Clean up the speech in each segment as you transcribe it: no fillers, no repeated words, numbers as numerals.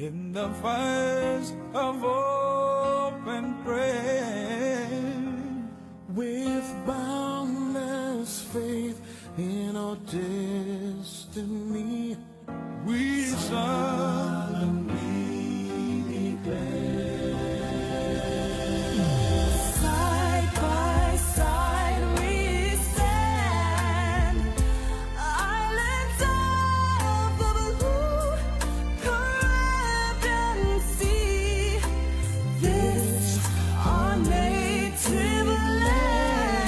in the fires of open prayer, with boundless faith in our destiny, we solemnly declare. Side by side we stand, islands of the blue Caribbean Sea. This our native land,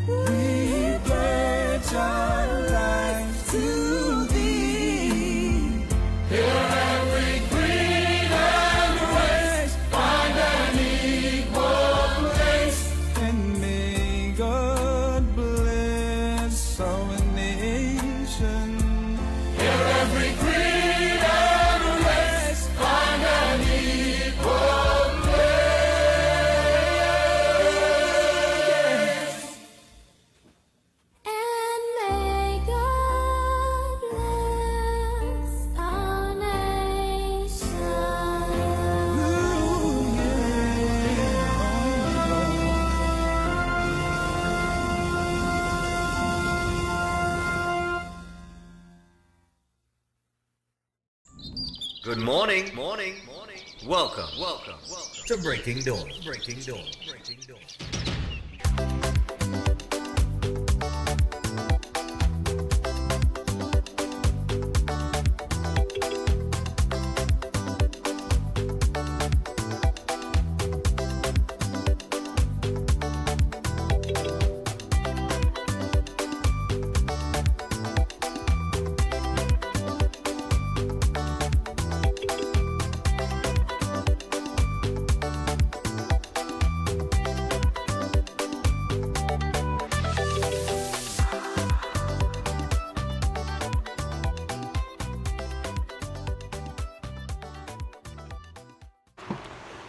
we pledge our lives to thee. Here every creed and race find an equal place, and may God bless our nation. Here every creed and race find an equal place. And may God bless our nation. Good morning. Welcome to Breaking Dawn.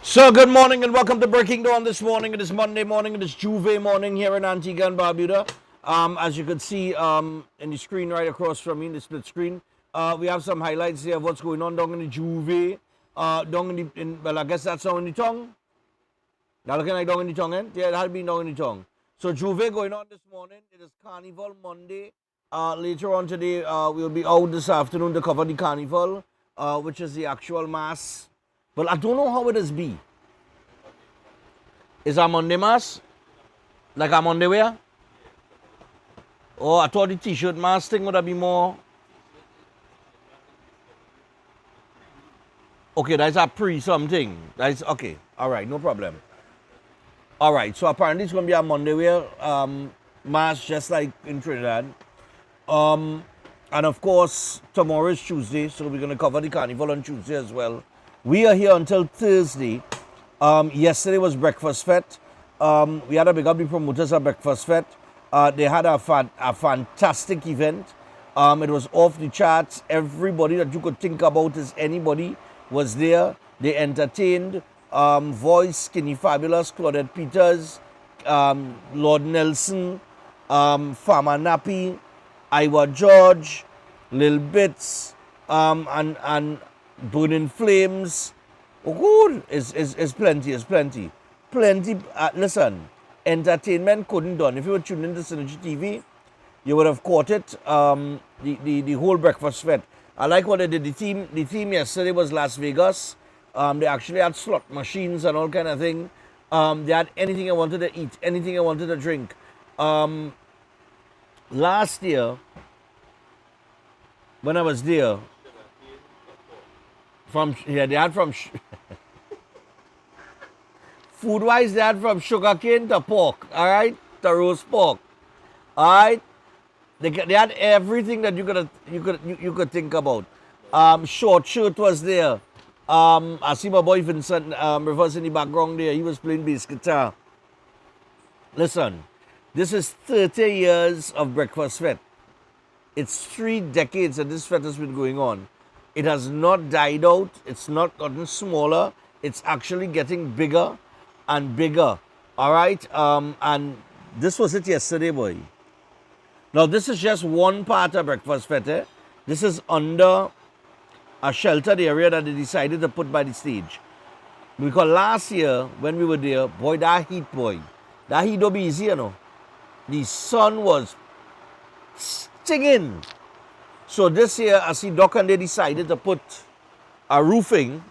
So good morning and welcome to Breaking Dawn this morning. It is Monday morning. It is Juve morning here in Antigua and Barbuda. As you can see in the screen right across from me, in the split screen, we have some highlights here of what's going on down in the Juve. Well, I guess that's down in the tongue. That looking like down in the tongue, eh? Yeah, that'll be down in the tongue. So Juve going on this morning. It is Carnival Monday. Later on today, we'll be out this afternoon to cover the Carnival, which is the actual mass. Well, I don't know how it is be. Is a Monday mass? Like a Monday wear? Oh, I thought the t-shirt mass thing would have been more. Okay, that's a pre-something. That's okay. Alright, no problem. Alright, so apparently it's going to be a Monday wear mass just like in Trinidad. And of course, tomorrow is Tuesday, so we're going to cover the Carnival on Tuesday as well. We are here until Thursday. Yesterday was Breakfast Fete. We had a big up the promoters at Breakfast Fete. They had a fantastic event. It was off the charts. Everybody that you could think about as anybody was there. They entertained. Voice, Skinny Fabulous, Claudette Peters, Lord Nelson, Farmer Nappy, Iwa George, Lil Bits, and Burning Flames. Oh, good. It's plenty. Listen, entertainment couldn't done. If you were tuning into Synergy TV, you would have caught it. The whole Breakfast Fete. I like what they did. The theme yesterday was Las Vegas. They actually had slot machines and all kind of thing. They had anything I wanted to eat, anything I wanted to drink. Last year, when I was there, they had from food-wise, they had from sugarcane to pork, all right, to roast pork, all right. They had everything that you could think about. Short Shirt was there. I see my boy Vincent Rivers in the background there. He was playing bass guitar. Listen, this is 30 years of Breakfast Fete. It's 3 decades that this fete has been going on. It has not died out. It's not gotten smaller. It's actually getting bigger and bigger. All right? And this was it yesterday, boy. Now, this is just one part of Breakfast Fete. This is under a sheltered area that they decided to put by the stage. Because last year, when we were there, boy, that heat don't be easy, you know. The sun was stinging. So this year, I see Doc and they decided to put a roofing,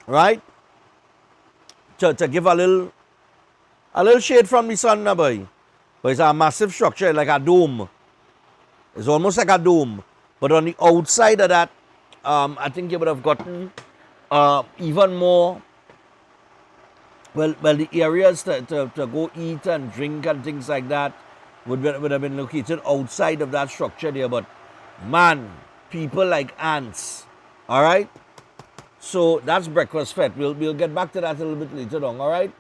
right, to give a little shade from the sun, boy. But it's a massive structure, like a dome. It's almost like a dome. But on the outside of that, I think you would have gotten even more, well, the areas to go eat and drink and things like that would have been located outside of that structure there. But man, people like ants. All right. So that's Breakfast Fete. We'll get back to that a little bit later on. All right.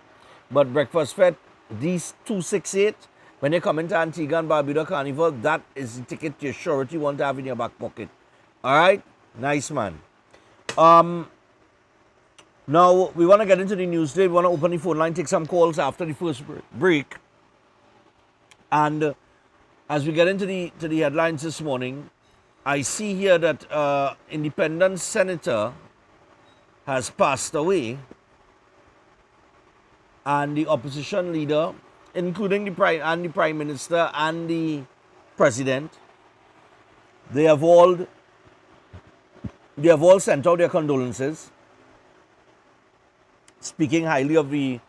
But Breakfast Fete, these 268, when you come into Antigua and Barbados Carnival, that is the ticket you're sure you want to have in your back pocket. All right. Nice, man. Now we want to get into the news today. We want to open the phone line, take some calls after the first break. And as we get into the headlines this morning, I see here that independent senator has passed away, and the opposition leader, including the prime minister and the president, they have all sent out their condolences, speaking highly of the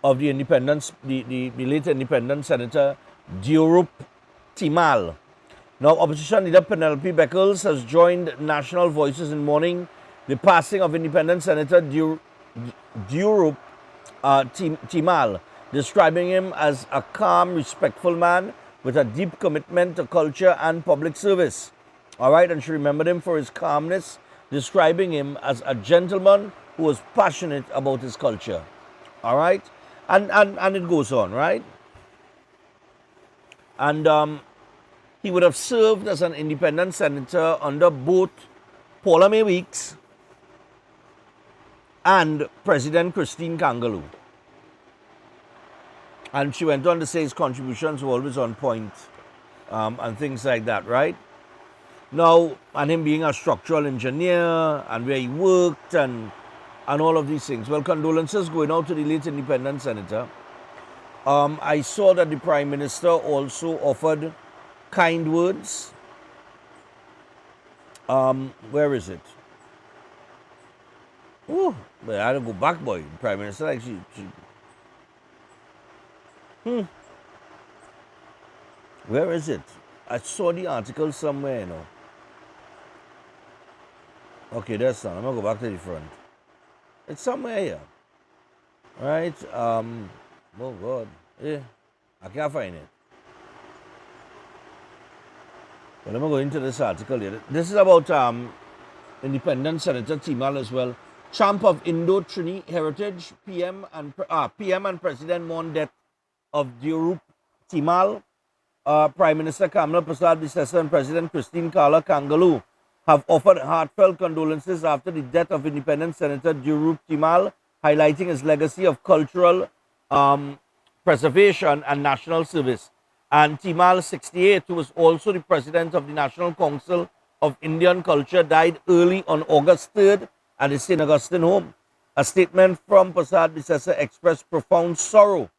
independence, the late independent senator Timal. Now, opposition leader Penelope Beckles has joined national voices in mourning the passing of independent senator Timal, describing him as a calm, respectful man with a deep commitment to culture and public service. All right, and she remembered him for his calmness, describing him as a gentleman who was passionate about his culture. All right, and it goes on, right? And he would have served as an independent senator under both Paula May Weeks and President Christine Kangaloo. And she went on to say his contributions were always on point, and things like that, right? Now, and him being a structural engineer and where he worked and all of these things. Well, condolences going out to the late independent senator. I saw that the Prime Minister also offered kind words. Where is it? Oh, but I had to go back, boy. The Prime Minister, like she Where is it? I saw the article somewhere, you know. Okay, that's done. I'm going to go back to the front. It's somewhere here. Right? Oh, God. Yeah. I can't find it. Well, I'm going to go into this article here. This is about independent Senator Timal as well. Champ of Indo-Trini heritage, PM and President mourn death of Timal. Prime Minister Kamala Prasad Bisesa and President Christine Kangaloo have offered heartfelt condolences after the death of independent Senator Timal, highlighting his legacy of cultural preservation and national service. And Timal, 68, who was also the president of the National Council of Indian Culture, died early on August 3rd at his St. Augustine home. A statement from Prasad Bisesa expressed profound sorrow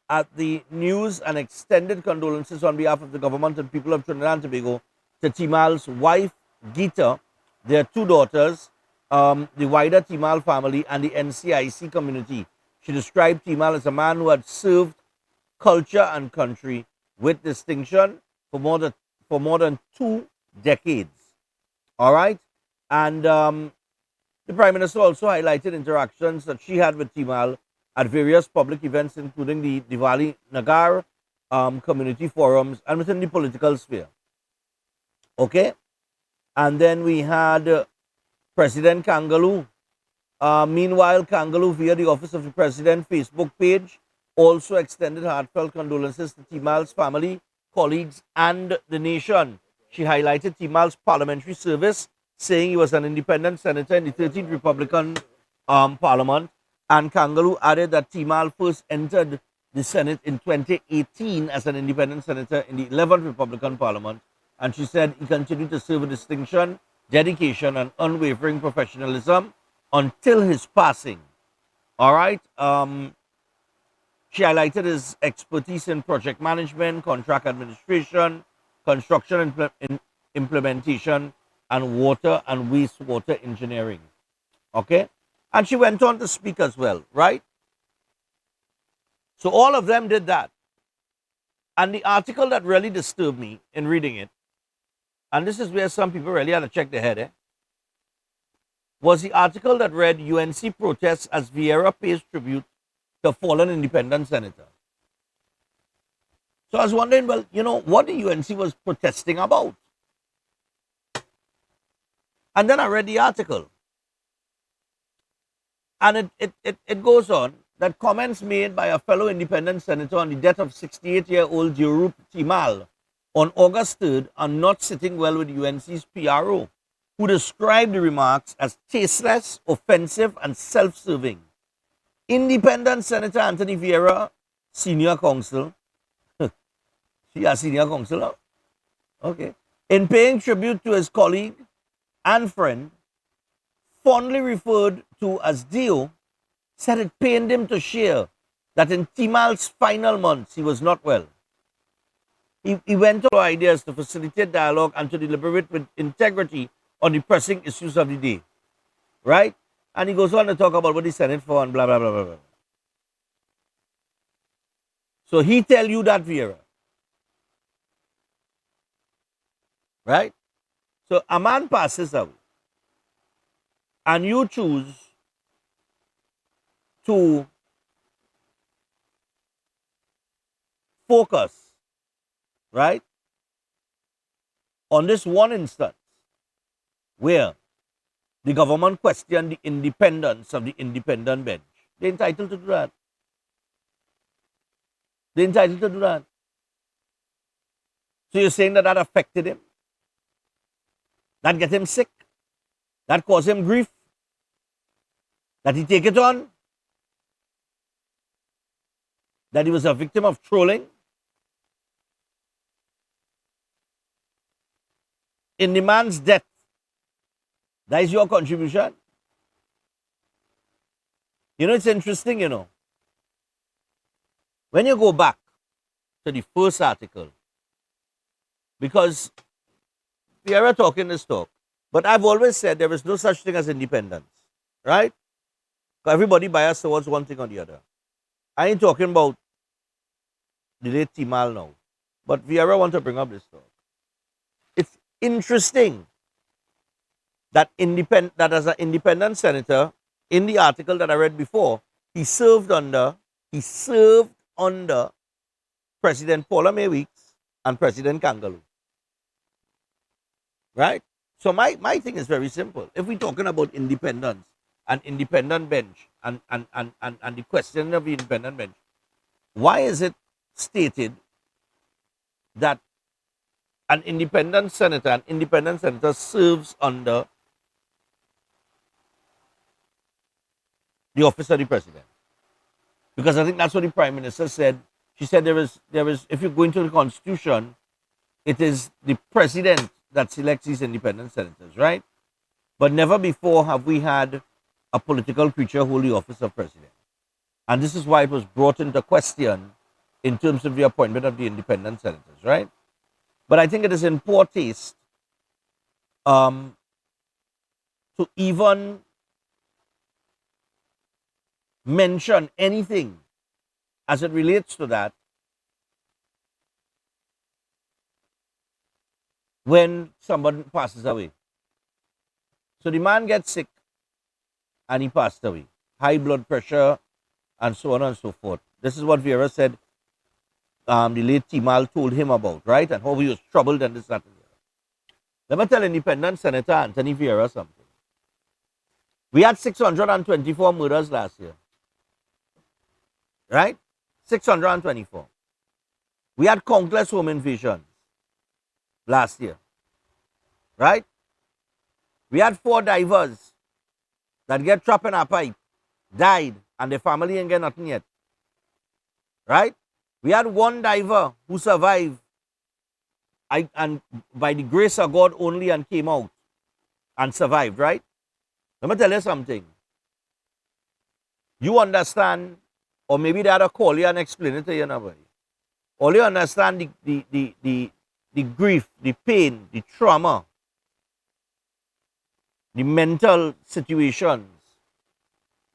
at the news and extended condolences on behalf of the government and people of Trinidad and Tobago to Timal's wife, Geeta, their two daughters, the wider Timal family, and the NCIC community. She described Timal as a man who had served culture and country with distinction for more than 2 decades. All right? And the Prime Minister also highlighted interactions that she had with Timal at various public events, including the Diwali Nagar community forums and within the political sphere. Okay? And then we had President Kangaloo. Meanwhile, Kangaloo, via the Office of the President Facebook page, also extended heartfelt condolences to Timal's family, colleagues, and the nation. She highlighted Timal's parliamentary service, saying he was an independent senator in the 13th Republican Parliament. And Kangaloo added that Timal first entered the Senate in 2018 as an independent senator in the 11th Republican Parliament. And she said he continued to serve with distinction dedication, and unwavering professionalism until his passing. All right. She highlighted his expertise in project management, contract administration, construction implementation, and water and wastewater engineering. Okay? And she went on to speak as well, right? So all of them did that. And the article that really disturbed me in reading it, and this is where some people really had to check their head, was the article that read UNC protests as Vieira pays tribute to fallen independent senator. So I was wondering, well, you know, what the UNC was protesting about. And then I read the article. And it goes on that comments made by a fellow independent senator on the death of 68-year-old Timal on August 3rd are not sitting well with UNC's PRO, who described the remarks as tasteless, offensive, and self-serving. Independent Senator Anthony Vieira, senior counsel, she a senior counselor, okay, in paying tribute to his colleague and friend, fondly referred to as Dio, said it pained him to share that in Timal's final months he was not well. He went on ideas to facilitate dialogue and to deliberate with integrity on the pressing issues of the day, right? And he goes on to talk about what he sent it for and blah, blah, blah, blah, blah. So he tell you that, Vieira. Right? So a man passes away. And you choose to focus, right, on this one instance where the government questioned the independence of the independent bench. They're entitled to do that. They're entitled to do that. So you're saying that that affected him? That get him sick? That caused him grief? That he take it on? That he was a victim of trolling? In the man's death, that is your contribution? You know, it's interesting, you know. When you go back to the first article, because we are talking this talk, but I've always said there is no such thing as independence, right? Because everybody biased towards one thing or the other. I ain't talking about the late Timal now, but Vieira want to bring up this talk. It's interesting that as an independent senator, in the article that I read before, he served under President Paula May Weeks and President Kangaloo. Right? So my thing is very simple. If we're talking about independence and independent bench and the question of the independent bench, why is it stated that an independent senator serves under the office of the president? Because I think that's what the Prime Minister said. She said there is, if you go into the Constitution, it is the president that selects these independent senators, right? But never before have we had a political creature hold the office of president. And this is why it was brought into question in terms of the appointment of the independent senators, right? But I think it is in poor taste to even mention anything as it relates to that when somebody passes away. So the man gets sick and he passed away. High blood pressure and so on and so forth. This is what Vieira said the late Timal told him about, right? And how he was troubled and this, that, and that. Let me tell independent Senator Anthony Vieira something. We had 624 murders last year. Right? 624. We had countless home invasions last year. Right? We had 4 divers that get trapped in a pipe, died, and the family ain't get nothing yet. Right? We had 1 diver who survived and by the grace of God only and came out. and survived, right? Let me tell you something. You understand, or maybe they had to call you and explain it to you now. All you understand the grief, the pain, the trauma, the mental situations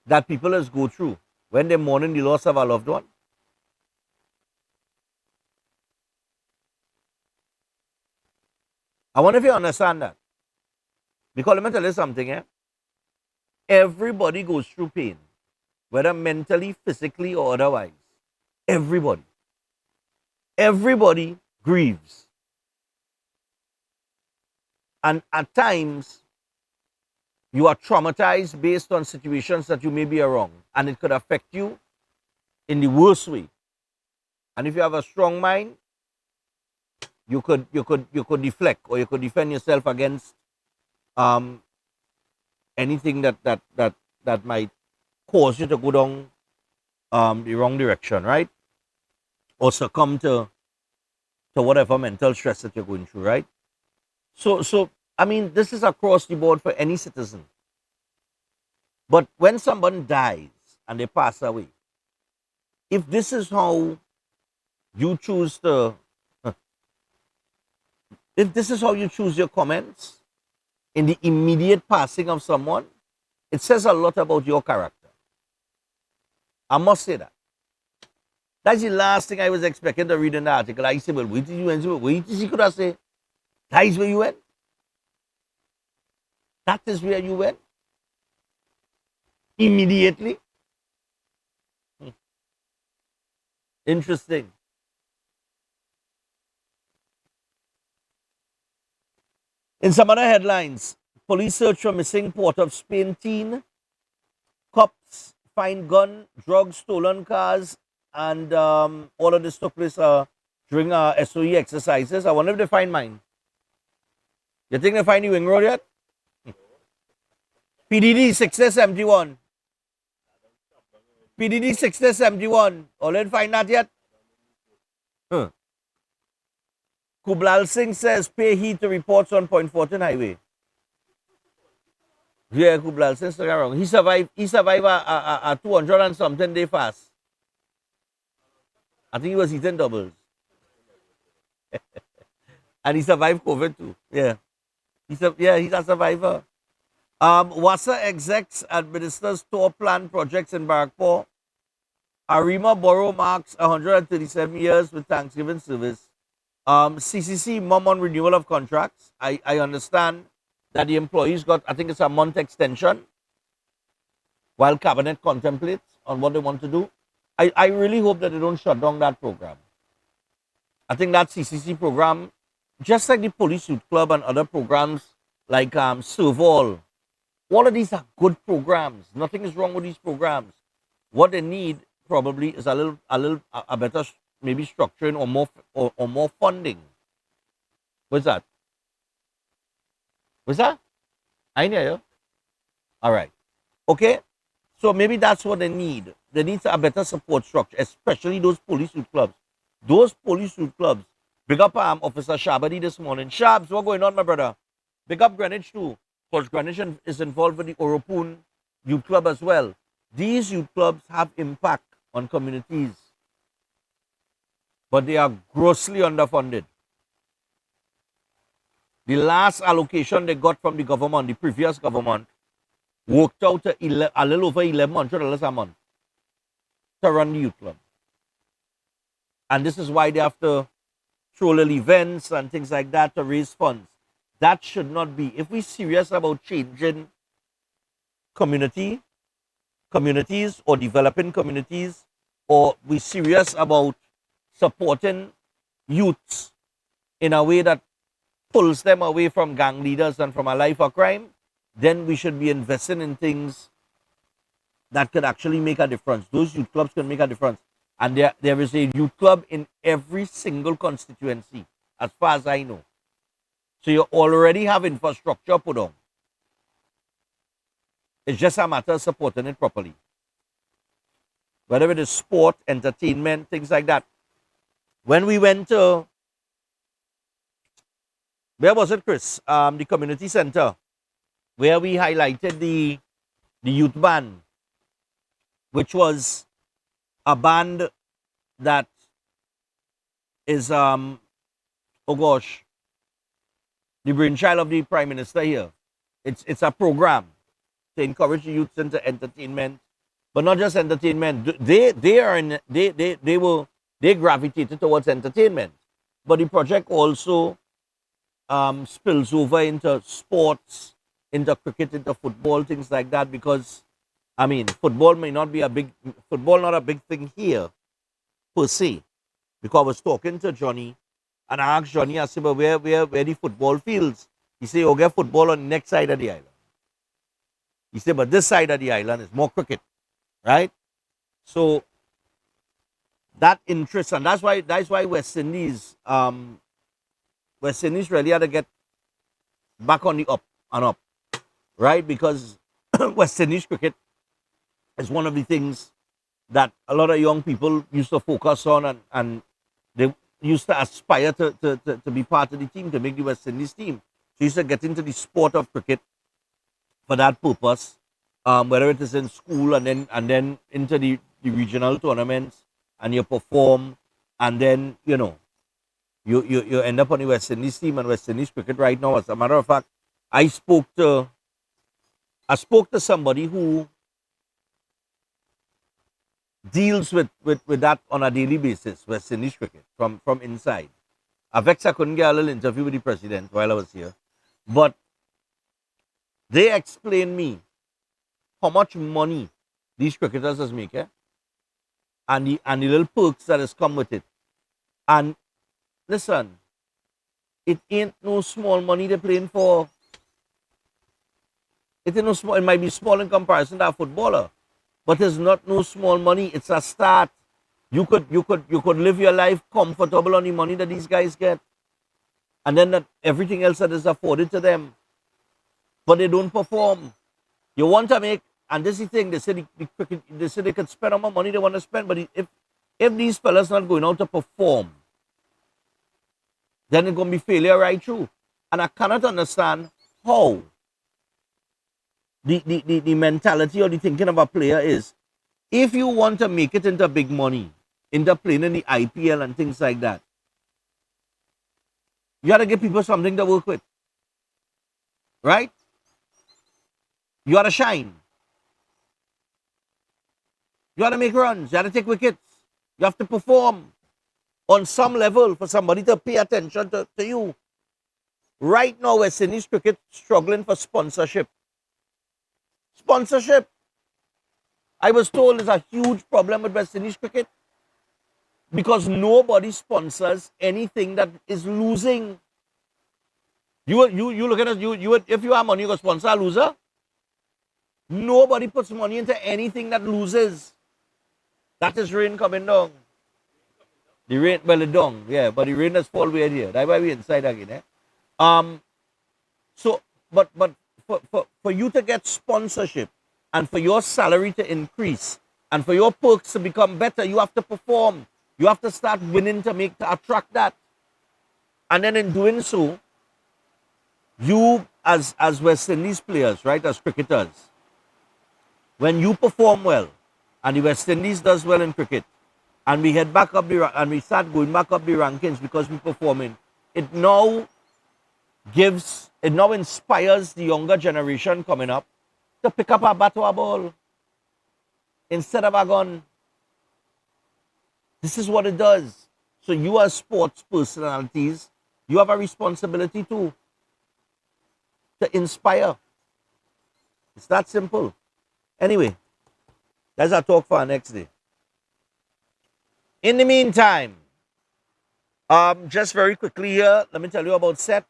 that people has go through when they're mourning the loss of a loved one. I wonder if you understand that. Because let me tell you something, eh? Everybody goes through pain, whether mentally, physically, or otherwise. Everybody. Everybody grieves. And at times, you are traumatized based on situations that you may be wrong, and it could affect you in the worst way. And if you have a strong mind, you could deflect, or you could defend yourself against anything that might cause you to go down the wrong direction, right? Or succumb to whatever mental stress that you're going through, right? So I mean, this is across the board for any citizen. But when someone dies and they pass away, if this is how you choose to, if this is how you choose your comments in the immediate passing of someone, it says a lot about your character. I must say that. That's the last thing I was expecting to read in the article. I said, well, wait till you went. Wait till you could have said, that is where you went. That is where you went. Immediately. Interesting. In some other headlines, police search for missing Port of Spain teen. Cops find gun, drugs, stolen cars, and all of this took place during SOE exercises. I wonder if they find mine. You think they find the wing road yet? PDD 6071. PDD 6071. Or didn't find that yet? Huh. Kublal Singh says pay heed to reports on Point Fortin Highway. Yeah, Kublal Singh, wrong. He survived a 200 and something day fast. I think he was eating doubles. And he survived COVID too. Yeah. He's a survivor. WASA execs administers tour plan projects in Barrackpore. Arima Borough marks 137 years with Thanksgiving service. CCC mum on renewal of contracts. I understand that the employees got, I think it's a month extension while cabinet contemplates on what they want to do. I really hope that they don't shut down that program. I think that CCC program, just like the Police Youth Club and other programs like Serve All of these are good programs. Nothing is wrong with these programs. What they need probably is a better maybe structuring or more funding. What's that? What's that? I know you. All right. Okay. So maybe that's what they need. They need a better support structure, especially those police youth clubs. Those police youth clubs. Big up Officer Shabadi this morning. Shabs, what's going on, my brother? Big up Greenwich too. Because Greenwich is involved with the Oropun Youth Club as well. These youth clubs have impact on communities, but they are grossly underfunded. The last allocation they got from the government, the previous government, worked out a little over $1,100 a month to run the youth club. And this is why they have to throw little events and things like that to raise funds. That should not be. If we're serious about changing communities or developing communities, or we're serious about supporting youths in a way that pulls them away from gang leaders and from a life of crime, then we should be investing in things that could actually make a difference. Those youth clubs can make a difference. And there is a youth club in every single constituency, as far as I know. So you already have infrastructure put on. It's just a matter of supporting it properly. Whether it is sport, entertainment, things like that. When we went to, where was it, Chris? The community center where we highlighted the youth band, which was a band that is oh gosh, the brainchild of the Prime Minister here. It's a program to encourage the youth into entertainment, but not just entertainment. They gravitated towards entertainment, but the project also spills over into sports, into cricket, into football, things like that. Because I mean, football not a big thing here per se. Because I was talking to Johnny, and I asked Johnny, I said, but where the football fields? He said, oh, get football on the next side of the island. He said, but this side of the island is more cricket, right? So that interest, and that's why West Indies really had to get back on the up and up, right? Because West Indies cricket is one of the things that a lot of young people used to focus on, and they used to aspire to be part of the team, to make the West Indies team. So you used to get into the sport of cricket for that purpose, whether it is in school and then into the regional tournaments, and you perform, and then you end up on the West Indies team. And West Indies cricket right now, as a matter of fact, I spoke to somebody who deals with that on a daily basis, West Indies cricket, from inside. I couldn't get a little interview with the president while I was here, but they explained me how much money these cricketers is making, and the little perks that has come with it. And listen, it ain't no small money they're playing for. It ain't no small. It might be small in comparison to a footballer, but it's not no small money. It's a start. You could live your life comfortable on the money that these guys get, and then that everything else that is afforded to them, but they don't perform. You want to make, and this is the thing, they say they could spend how much money they want to spend, but if these fellas not going out to perform, then it's going to be failure right through. And I cannot understand how the mentality or the thinking of a player is, if you want to make it into big money, into playing in the IPL and things like that, you got to give people something to work with, right? You got to shine. You got to make runs. You got to take wickets. You have to perform on some level for somebody to pay attention to you. Right now, West Indies cricket struggling for sponsorship. Sponsorship. I was told is a huge problem with West Indies cricket because nobody sponsors anything that is losing. You look at us. If you have money, you go sponsor a loser. Nobody puts money into anything that loses. That is rain coming down. The rain, well, it's down, yeah, but the rain has fallen weird here. That's why we're inside again. So, but for you to get sponsorship and for your salary to increase and for your perks to become better, you have to perform. You have to start winning to attract that. And then in doing so, you as West Indies players, right, as cricketers, when you perform well and the West Indies does well in cricket, and we head back up and we start going back up the rankings because we're performing, it now inspires the younger generation coming up to pick up a bat or a ball instead of a gun. This is what it does. So you as sports personalities, you have a responsibility too, to inspire. It's that simple. Anyway, that's our talk for our next day. In the meantime, just very quickly here, let me tell you about Seth.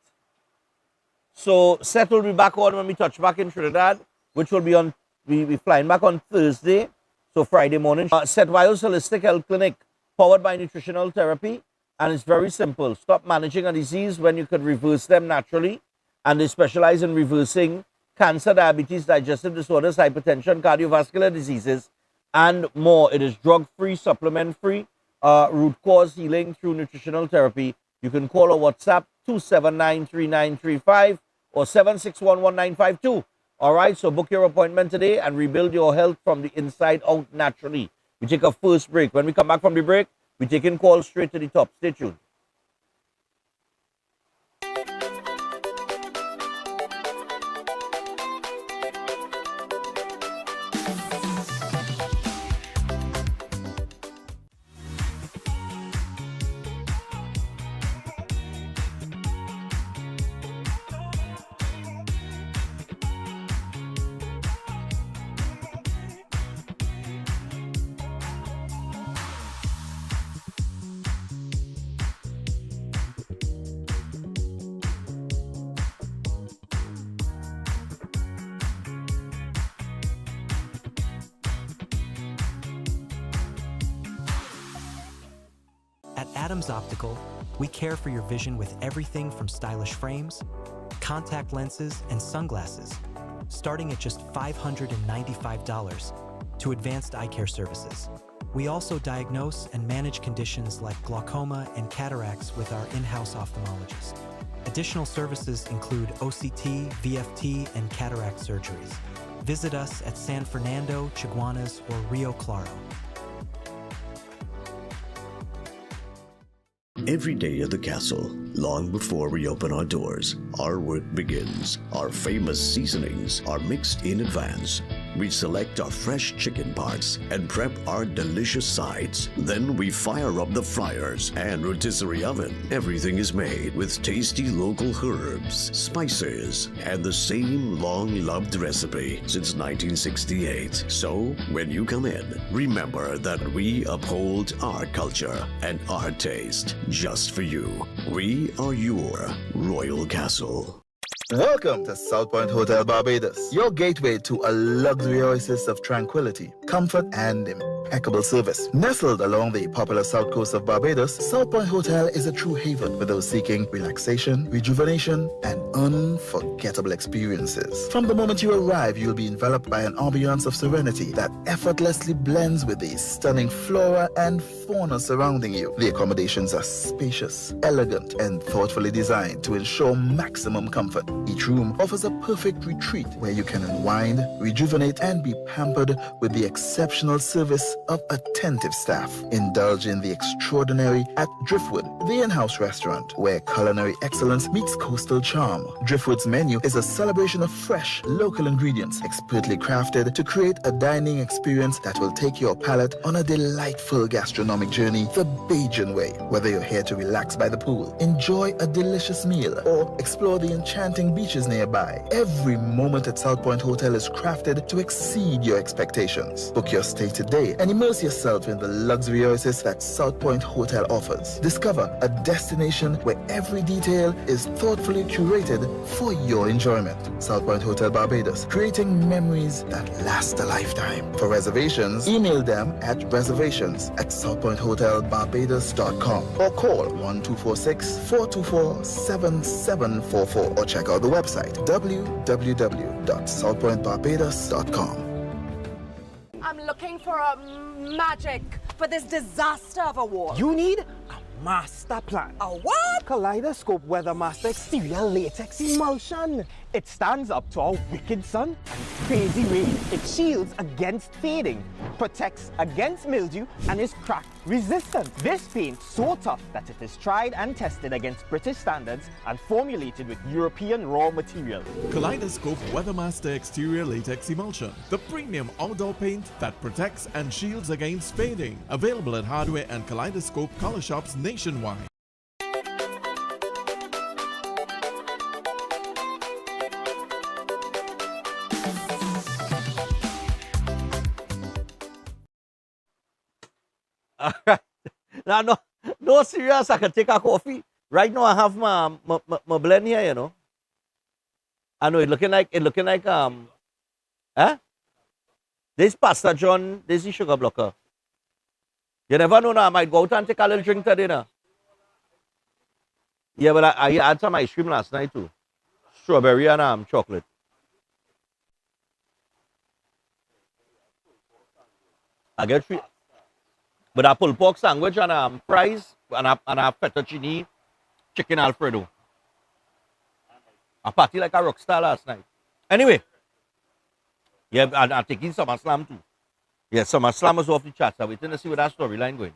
So Seth will be back on when we touch back in Trinidad, which will be on, we flying back on Thursday, so Friday morning. Seth Wiles Holistic Health Clinic, powered by nutritional therapy, and it's very simple. Stop managing a disease when you could reverse them naturally, and they specialize in reversing cancer, diabetes, digestive disorders, hypertension, cardiovascular diseases, and more. It is drug-free, supplement-free, root cause healing through nutritional therapy. You can call or WhatsApp 279-3935 or 761-1952. All right, so book your appointment today and rebuild your health from the inside out naturally. We take a first break. When we come back from the break, we take in calls straight to the top. Stay tuned. At Adams Optical, we care for your vision with everything from stylish frames, contact lenses, and sunglasses, starting at just $595, to advanced eye care services. We also diagnose and manage conditions like glaucoma and cataracts with our in-house ophthalmologist. Additional services include OCT, VFT, and cataract surgeries. Visit us at San Fernando, Chaguanas, or Rio Claro. Every day at the castle, long before we open our doors, our work begins. Our famous seasonings are mixed in advance. We select our fresh chicken parts and prep our delicious sides. Then we fire up the fryers and rotisserie oven. Everything is made with tasty local herbs, spices, and the same long-loved recipe since 1968. So, when you come in, remember that we uphold our culture and our taste just for you. We are your Royal Castle. Welcome to South Point Hotel Barbados, your gateway to a luxury oasis of tranquility, comfort, and impeccable service. Nestled along the popular south coast of Barbados, South Point Hotel is a true haven for those seeking relaxation, rejuvenation, and unforgettable experiences. From the moment you arrive, you'll be enveloped by an ambiance of serenity that effortlessly blends with the stunning flora and fauna surrounding you. The accommodations are spacious, elegant, and thoughtfully designed to ensure maximum comfort. Each room offers a perfect retreat where you can unwind, rejuvenate, and be pampered with the exceptional service of attentive staff. Indulge in the extraordinary at Driftwood, the in-house restaurant, where culinary excellence meets coastal charm. Driftwood's menu is a celebration of fresh, local ingredients, expertly crafted to create a dining experience that will take your palate on a delightful gastronomic journey the Bajan way. Whether you're here to relax by the pool, enjoy a delicious meal, or explore the enchanting beaches nearby, every moment at South Point Hotel is crafted to exceed your expectations. Book your stay today and immerse yourself in the luxury oasis that South Point Hotel offers. Discover a destination where every detail is thoughtfully curated for your enjoyment. South Point Hotel Barbados, creating memories that last a lifetime. For reservations, email them at reservations@southpointhotelbarbados.com or call 1246-424-7744 or check out the website www.southpointbarbados.com. I'm looking for a magic for this disaster of a war. You need a master plan. A what? Kaleidoscope Weather Master Exterior Latex Emulsion. It stands up to our wicked sun and crazy rain. It shields against fading, protects against mildew, and is crack resistant. This paint so tough that it is tried and tested against British standards and formulated with European raw material. Kaleidoscope Weathermaster Exterior Latex Emulsion, the premium outdoor paint that protects and shields against fading. Available at hardware and Kaleidoscope color shops nationwide. Now, no serious, I can take a coffee. Right now, I have my blend here, you know. I know it looking like, this Pastor John, this is sugar blocker. You never know now, I might go out and take a little drink today now. Yeah, but I had some ice cream last night too. Strawberry and chocolate. I get 3. But a pulled pork sandwich and fries and a fettuccine chicken Alfredo. A party like a rock star last night. Anyway, Yeah, and I'm taking SummerSlam too. Yeah, SummerSlam is off the charts. I'm waiting to see where that storyline going.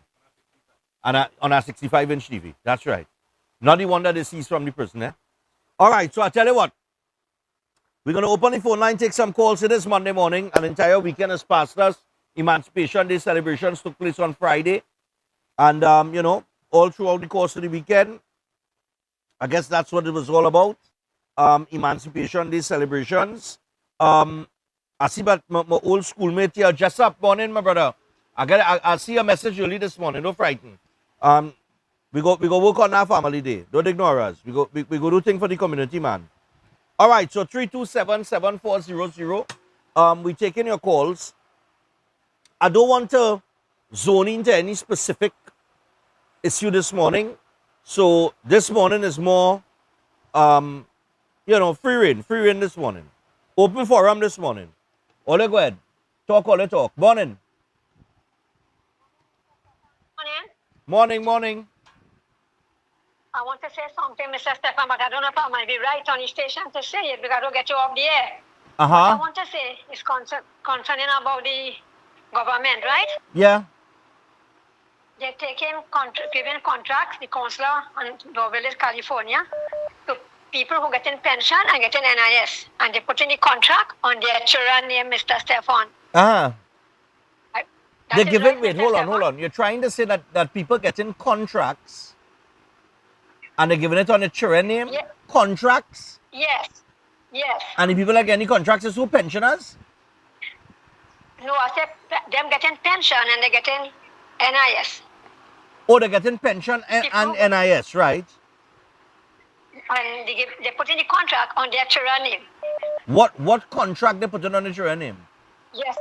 And on our 65-inch TV. That's right. Not the one that they sees from the prison, eh? All right, so I tell you what. We're going to open the phone line, take some calls in this Monday morning. An entire weekend has passed us. Emancipation Day celebrations took place on Friday. And, you know, all throughout the course of the weekend, I guess that's what it was all about. Emancipation Day celebrations. I see but my old schoolmate here, just up morning, my brother. I see a message early this morning, don't frighten. We go work on our family day. Don't ignore us. We go do thing for the community, man. All right, so 327-7400. We taking your calls. I don't want to zone into any specific issue this morning. So this morning is more you know, free reign this morning. Open forum this morning. All go ahead. Talk. Morning. Morning. I want to say something, Mr. Stefan, but I don't know if I might be right on the station to say it because I don't get you off the air. What I want to say is concerning about the government, right? Yeah. They're giving contracts, the consular in Barbados, California, to people who getting pension and getting NIS. And they put in the contract on their children name, Mr. Stefan. They're giving, wait, hold on. You're trying to say that people getting contracts and they're giving it on a children name? Yeah. Contracts? Yes. And the people that get any contracts is who? Pensioners? No, I said them getting pension and they're getting NIS. Oh, they're getting pension and NIS, right? And they put in the contract on their children name. What contract they put in on the children name? Yes,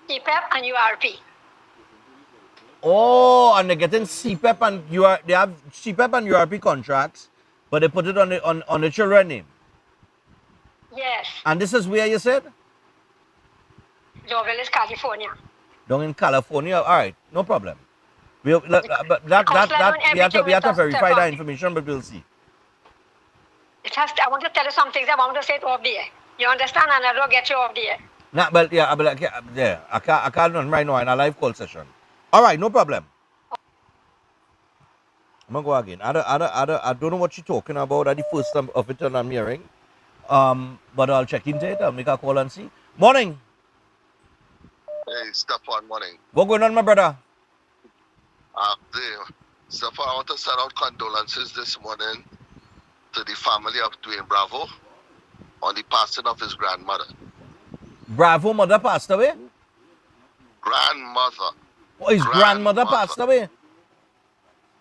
CPEP and URP. Oh, and they're getting CPEP and they have CPEP and URP contracts, but they put it on the children name. Yes. And this is where you said? Barbados, California. Down in California. All right, no problem. We have to verify that information, but we'll see. I want to tell you some things. I want to say it off the air. You understand? And I don't get you off the air. Nah, but yeah, I can't run right now in a live call session. All right, no problem. I'm gonna go again. I don't know what you're talking about. That's the first time of it I'm hearing. But I'll check into it. I'll make a call and see. Morning. Hey, Stefan, morning. What going on, my brother? Stefan, I want to send out condolences this morning to the family of Dwayne Bravo on the passing of his grandmother. Bravo mother passed away? Grandmother. Oh, his grandmother passed away?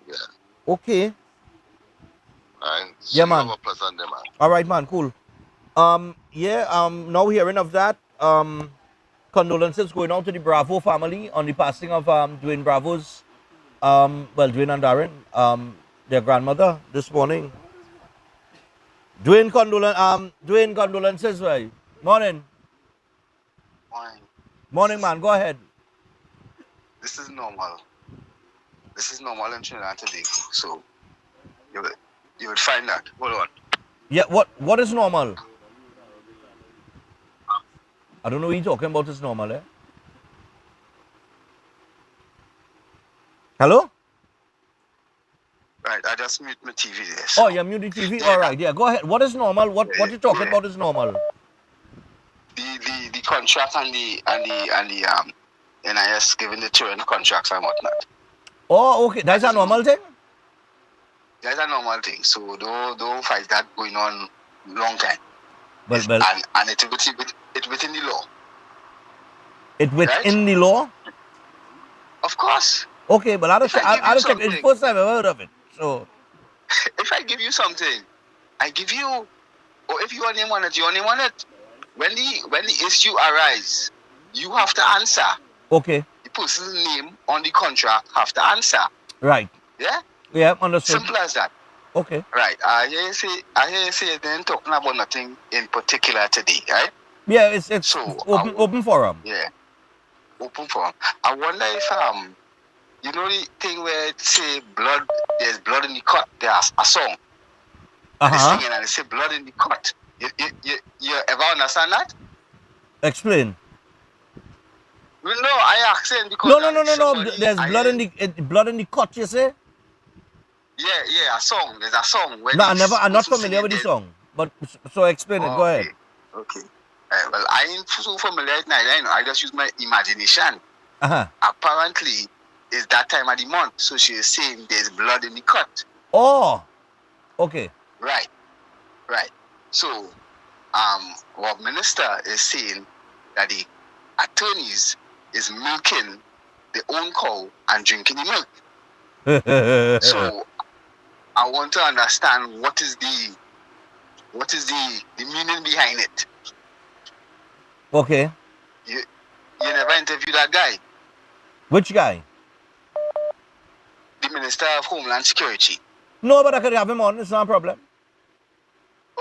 Yeah. Okay. And yeah, man. Have a pleasant day, man. All right, man. Cool. Now hearing of that, condolences going out to the Bravo family on the passing of Dwayne Bravo's, Dwayne and Darren, their grandmother this morning. Dwayne condolences, right? Morning. Morning, man. Go ahead. This is normal. This is normal in Trinidad today. So you would find that. Hold on. Yeah. What is normal? I don't know what you're talking about. Is normal, eh? Hello? Right. I just mute my TV there. So. Oh, you mute the TV. All right. Yeah. Go ahead. What is normal? What you're talking about is normal. The contract and the NIS giving the children contracts and whatnot. Oh, okay. That's a normal thing? That's a normal thing. So don't fight that going on long time. And it's within the law. It's within the law? Of course. Okay, but I'll check. It's the first time I've heard of it. So if I give you something, I give you, or if your name on it, your name on it. When the issue arises, you have to answer. Okay. The person's name on the contract have to answer. Right. Yeah? Yeah, understood. Simple as that. Okay. Right. I hear you say they ain't talking about nothing in particular today, right? Yeah, it's so, open forum. Yeah. Open forum. I wonder if you know the thing where it say blood, there's blood in the cut, there's a song. They're singing and they say blood in the cut. You ever understand that? Explain. No, I asked him because No. There's blood in the cut, you say? Yeah, a song. There's a song. When No, I'm not supposed to familiar sing with the it, song. But so explain it. Go ahead. Okay. Well, I ain't so familiar with night. I just use my imagination. Uh-huh. Apparently, it's that time of the month, so she is saying there's blood in the cut. Oh, okay. Right. So, our minister is saying that the attorneys is milking their own cow and drinking the milk. So, I want to understand what is the meaning behind it. Okay. You never interviewed that guy, Which guy? the Minister of Homeland Security. No, but I could have him on. It's not a problem.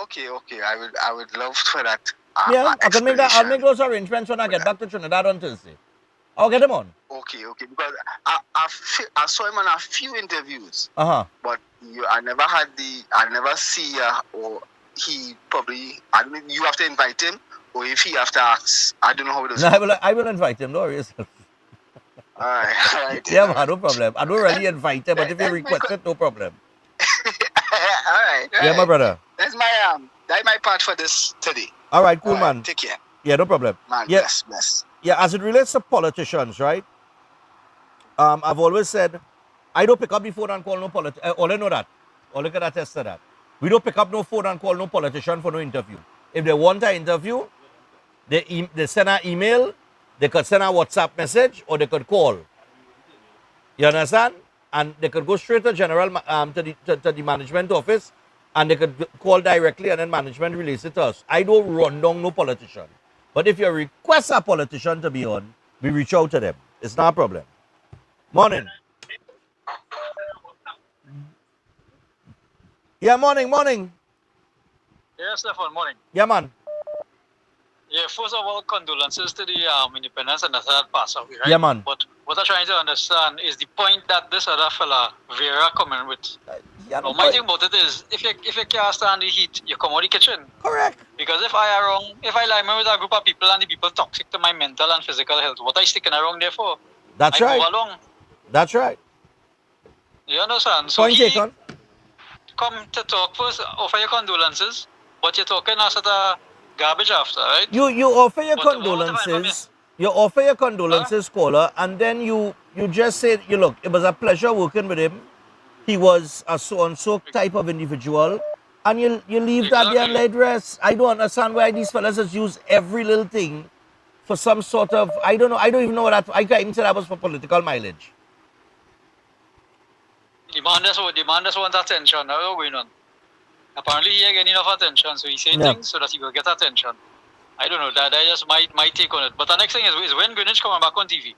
Okay. I would love for that. Yeah, I can make that. I'll explanation. make those arrangements when I get back to Trinidad on Thursday. I'll get him on. Okay. Because I saw him on a few interviews, Uh-huh. but I never see or he probably. I don't know. You have to invite him, or if he have to ask. I don't know how it is. No, I will invite him. No worries. All right. Yeah, man, no problem. I don't really invite him, but if you request it, no problem. All right. Yeah, my brother. That's my part for this today. All right, cool, All right, man. Take care. Yeah, no problem. Man, Yeah, bless. yeah. As it relates to politicians, right? I've always said, I don't pick up the phone and call no politician. All I know that. All I can attest to that. We don't pick up no phone and call no politician for no interview. If they want an interview, they send an email, they could send a WhatsApp message, or they could call. You understand? And they could go straight to to the management office, and they could call directly, and then management release it to us. I don't run down no politician. But if you request a politician to be on, we reach out to them. It's not a problem. Morning. Yeah, morning. Yes, Stefan, morning. Yeah, man. Yeah, first of all, condolences to the independence and the third pass away, right? Yeah, man. But what I'm trying to understand is the point that this other fella, Vera, coming with. Yeah, no, My thing about it is, if you can't stand the heat, you come out the kitchen. Correct. Because if I are wrong, if I lie with a group of people and the people toxic to my mental and physical health, what I sticking around there for? That's I right. move along. That's right. You understand? So Point he taken. come to talk first, offer your condolences, but you're talking as a garbage after, right? You offer your But what condolences. You offer your condolences, caller, and then you just say, look, it was a pleasure working with him. He was a so-and-so type of individual. And you leave that there and let it rest. I don't understand why these fellas just use every little thing for some sort of, I don't know, I don't even know what that, I can't even say that was for political mileage. Demand just want attention. That's what's going on. Apparently, he getting enough attention, so he's saying things so that he will get attention. I don't know. That's just my take on it. But the next thing is when Greenwich coming back on TV.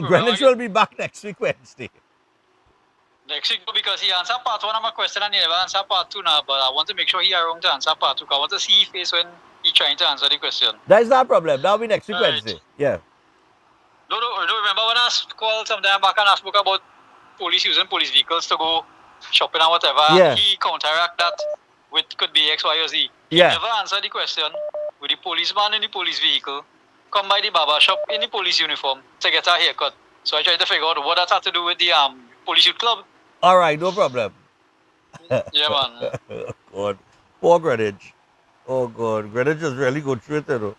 Greenwich will be back next week, Wednesday. Next week, because he answered part one of my question and he never answered part two now. But I want to make sure he is wrong to answer part two. I want to see his face when he's trying to answer the question. That is not a problem. That will be next week, Wednesday. Yeah. No, remember when I called some time back and I spoke about police using police vehicles to go shopping and whatever. Yeah. He counteract that with could be X, Y, or Z. He Yeah. never answered the question with the policeman in the police vehicle come by the barber shop in the police uniform to get a haircut. So I tried to figure out what that had to do with the police youth club. All right, no problem. Yeah, man. Oh, God. Poor Greenwich. Oh, God. Greenwich is really good through it, though.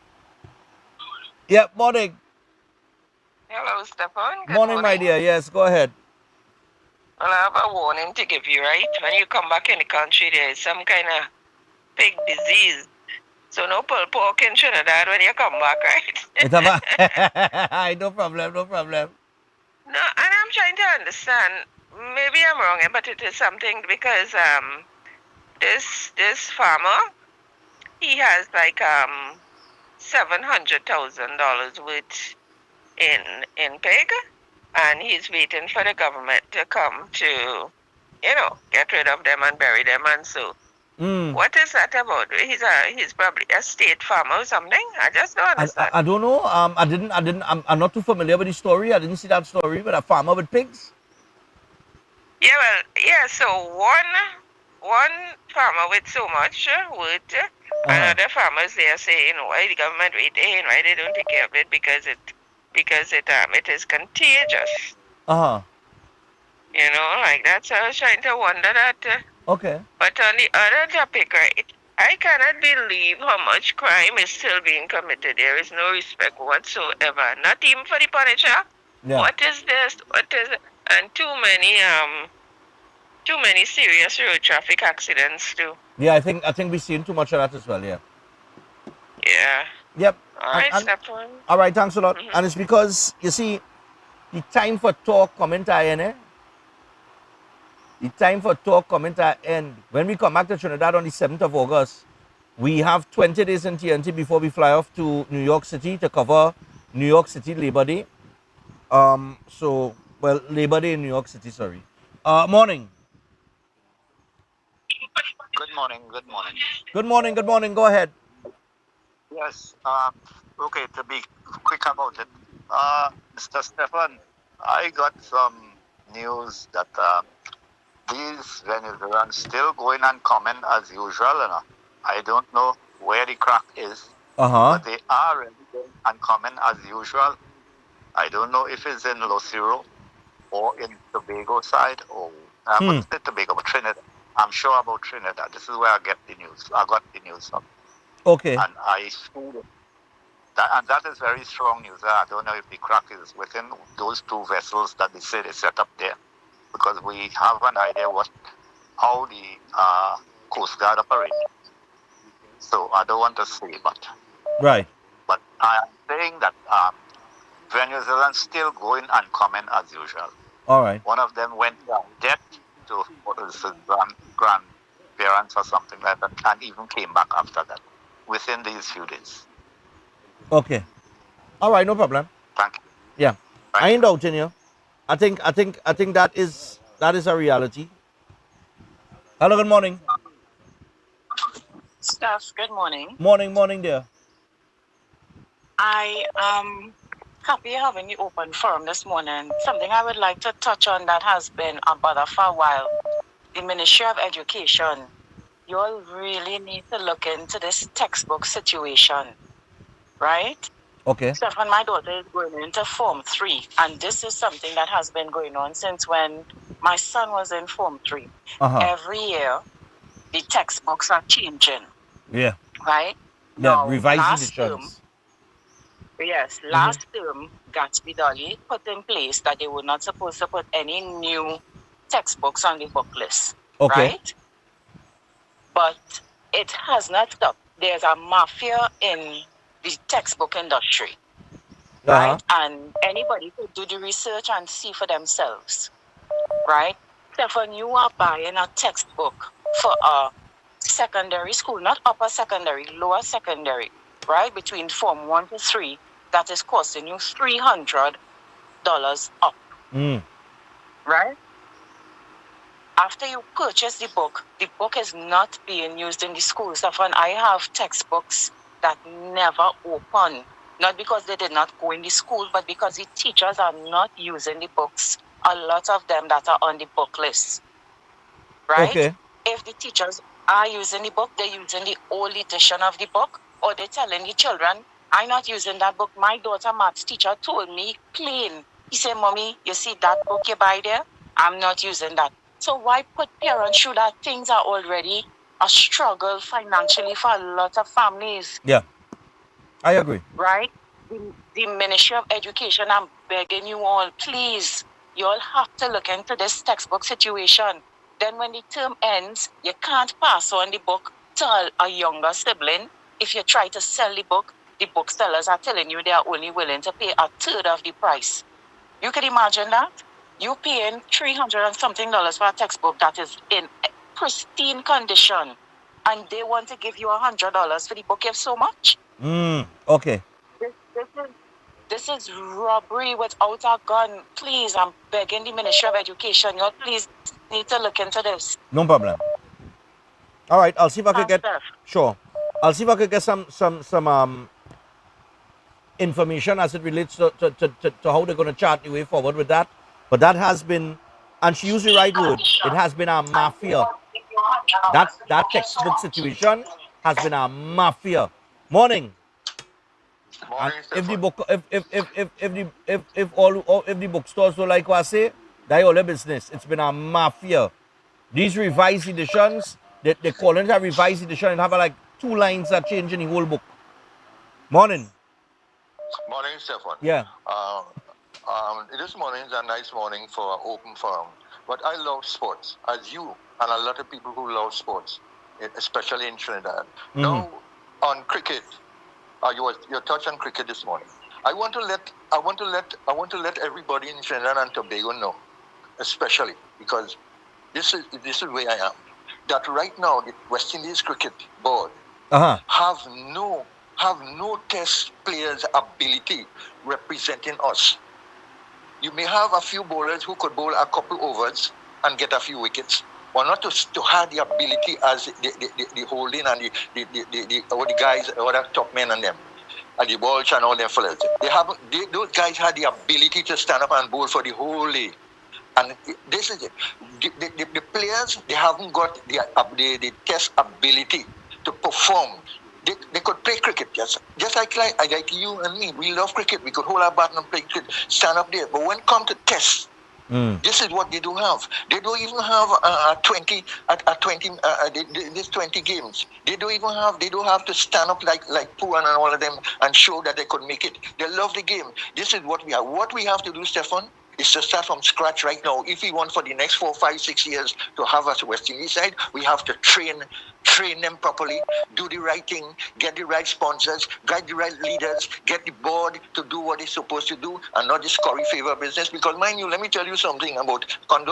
Yeah, morning. Hello, Stefan. Good Morning, my dear. Yes, go ahead. Well, I have a warning to give you, right? When you come back in the country, there is some kind of pig disease. So no pull pork in Trinidad when you come back, right? No problem. No, and I'm trying to understand. Maybe I'm wrong, but it is something because this farmer, he has like $700,000 worth in pig, and he's waiting for the government to come to, get rid of them and bury them, and so. What is that about? He's probably a state farmer or something. I just don't understand. I don't know. I'm not too familiar with the story. I didn't see that story with a farmer with pigs. Yeah, so one farmer with so much wood, and other farmers they are saying why the government waiting, why they don't take care of it because it because it is contagious. Uh-huh. You know, like that's I was trying to wonder that. Okay. But on the other topic, right? I cannot believe how much crime is still being committed. There is no respect whatsoever. Not even for the Punisher. Yeah. What is this? What is it? And too many serious road traffic accidents too. Yeah, I think we've seen too much of that as well, yeah. Yeah. Yep. All right, And- Stefan. all right, thanks a lot. Mhm. And it's because, you see, the time for talk coming to an end. The time for talk coming to an end. When we come back to Trinidad on the 7th of August, we have 20 days in TNT before we fly off to New York City to cover New York City Labor Day. Labor Day in New York City, sorry. Morning. Good morning. Good morning. Good morning, good morning. Go ahead. Yes. Okay. To be quick about it, Mr. Stefan, I got some news that these Venezuelans still going uncommon as usual. You know? I don't know where the crack is, but they are really going uncommon as usual. I don't know if it's in Lucero or in Tobago side or I wouldn't say Tobago, but Trinidad. I'm sure about Trinidad. This is where I get the news. I got the news from. Okay. And I feel that is very strong news. I don't know if the crack is within those two vessels that they say they set up there, because we have an idea how the Coast Guard operate. So I don't want to say, but right. But I am saying that Venezuelans still going uncommon as usual. All right. One of them went down debt to what is his grandparents or something like that, and even came back after that within these few days. Okay. All right, no problem. Thank you. Yeah. I ain't doubting you. I think that is a reality. Hello, good morning. Steph, good morning. Morning, dear. I am happy having you open forum this morning. Something I would like to touch on that has been a bother for a while. The Ministry of Education. You all really need to look into this textbook situation, right? Okay. Stefan, my daughter is going into Form 3, and this is something that has been going on since when my son was in Form 3. Every year, the textbooks are changing, Yeah. right? Yeah, Now, revising last the term, terms. yes, last term, Gatsby Dolly put in place that they were not supposed to put any new textbooks on the book list, Okay. right? But it has not stopped. There's a mafia in the textbook industry, right? And anybody could do the research and see for themselves, right? Stefan, you are buying a textbook for a secondary school, not upper secondary, lower secondary, right? Between Form 1 to 3, that is costing you $300 up, right? After you purchase the book is not being used in the schools. Stefan, I have textbooks that never open, not because they did not go in the school, but because the teachers are not using the books. A lot of them that are on the book list, right? Okay. If the teachers are using the book, they're using the old edition of the book, or they're telling the children, I'm not using that book. My daughter maths teacher told me plain. He said, Mommy, you see that book you buy there? I'm not using that. So why put parents through that? Things are already a struggle financially for a lot of families. Yeah. I agree. Right? The Ministry of Education, I'm begging you all, please, you all have to look into this textbook situation. Then when the term ends, you can't pass on the book to a younger sibling. If you try to sell the booksellers are telling you they are only willing to pay a third of the price. You can imagine that? You paying $300 and something for a textbook that is in pristine condition, and they want to give you $100 for the book. You have so much. Okay. This is robbery without a gun. Please, I'm begging the Ministry of Education. You please need to look into this. No problem. All right, I'll see if I could get sure. I'll see if I could get some information as it relates to how they're going to chart the way forward with that. But that has been, and she used the right word, it has been a mafia. That textbook situation has been a mafia. Morning. And if the book, if the bookstores don't like what I say, that's all their business. It's been a mafia. These revised editions, they call it a revised edition and have like 2 lines that change in the whole book. Morning. Morning, Stefan. Yeah. This morning is a nice morning for an open forum. But I love sports, as you and a lot of people who love sports, especially in Trinidad. Now, on cricket, you touched on cricket this morning. I want to let everybody in Trinidad and Tobago know, especially because this is where I am, that right now the West Indies Cricket Board have no test players' ability representing us. You may have a few bowlers who could bowl a couple overs and get a few wickets, but not to have the ability as the holding and the guys, or the top men and them, and the Walsh and all them fellas. Those guys had the ability to stand up and bowl for the whole day. And this is it. The players, they haven't got the test ability to perform. They could play cricket, just like you and me. We love cricket. We could hold our bat and play cricket, stand up there. But when it comes to tests, this is what they don't have. They don't even have 20 games. They don't have to stand up like Pooh and all of them and show that they could make it. They love the game. This is what we have. What we have to do, Stefan, is to start from scratch right now. If we want for the next 4, 5, 6 years to have us West Indies side, we have to train them properly, do the right thing, get the right sponsors, get the right leaders, get the board to do what it's supposed to do, and not this curry favor business. Because mind you, let me tell you something about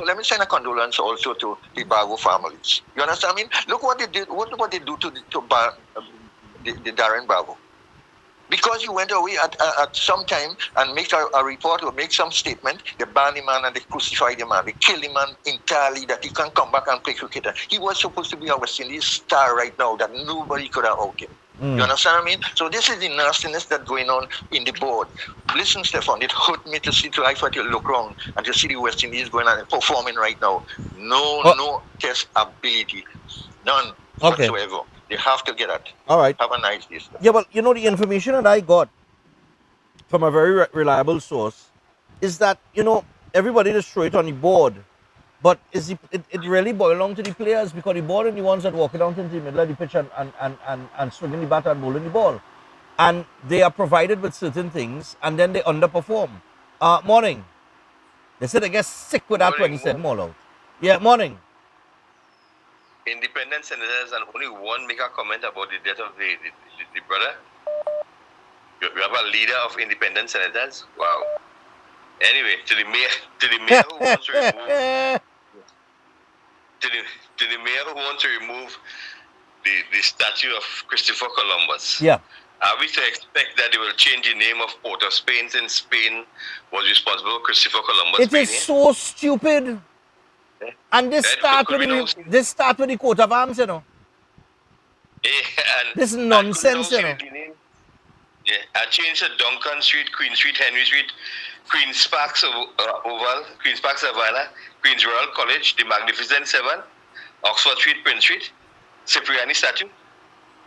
let me send a condolence also to the Bravo families. You understand me? Look what they did. What they do to the Darren Bravo. Because you went away at some time and make a report or make some statement, they ban the man and they crucify the man. They kill the man entirely that he can't come back and play cricket. He was supposed to be a West Indies star right now that nobody could have out him. You understand what I mean? So this is the nastiness that's going on in the board. Listen, Stefan, it hurt me to see I thought you look around and to see the West Indies going on and performing right now. No test ability. None whatsoever. You have to get it. All right. Have a nice day. Yeah, well, you know, the information that I got from a very reliable source is that, you know, everybody just throw it on the board. But it really boils down to the players, because the board are the ones that walk it down into the middle of the pitch and swinging the bat and bowling the ball. And they are provided with certain things and then they underperform. Morning. They said they get sick with that when he said more out. Yeah, morning. Independent senators, and only one make a comment about the death of the brother. You have a leader of independent senators. Wow. Anyway, to the mayor who wants to remove to the mayor who wants to remove the statue of Christopher Columbus. Yeah. Are we to expect that they will change the name of Port of Spain since Spain was responsible for Christopher Columbus? It is so stupid. And this start with the coat of arms, you know. This nonsense, you know. Yeah, I changed to Duncan Street, Queen Street, Henry Street, Queen's Park Oval, Queen's Park Savannah, Queen's Royal College, the Magnificent Seven, Oxford Street, Prince Street, Cipriani statue.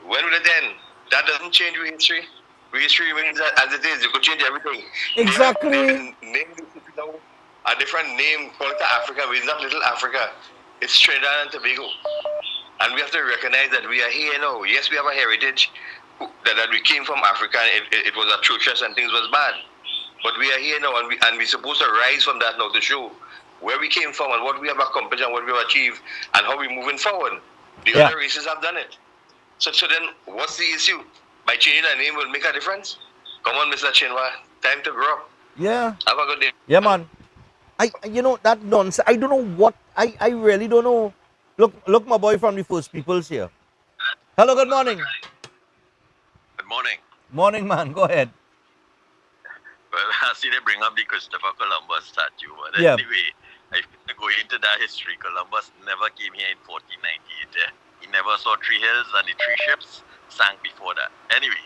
When will it end? That doesn't change your history. Your history remains as it is. You could change everything. Exactly. Name a different name, call it Africa, but it's not Little Africa. It's Trinidad and Tobago. And we have to recognize that we are here now. Yes, we have a heritage, that we came from Africa, and it was atrocious and things was bad. But we are here now, and we're supposed to rise from that now to show where we came from and what we have accomplished and what we have achieved and how we're moving forward. The other races have done it. So then, what's the issue? By changing the name will make a difference? Come on, Mr. Chinwa, time to grow up. Yeah. Have a good day. Yeah, man. You know, that nonsense. I don't know what, I really don't know. Look, my boy from the First Peoples here. Hello, good morning. Good morning. Morning, man. Go ahead. Well, I see they bring up the Christopher Columbus statue. But anyway, if you go into that history, Columbus never came here in 1498. He never saw 3 hills, and the 3 ships sank before that. Anyway,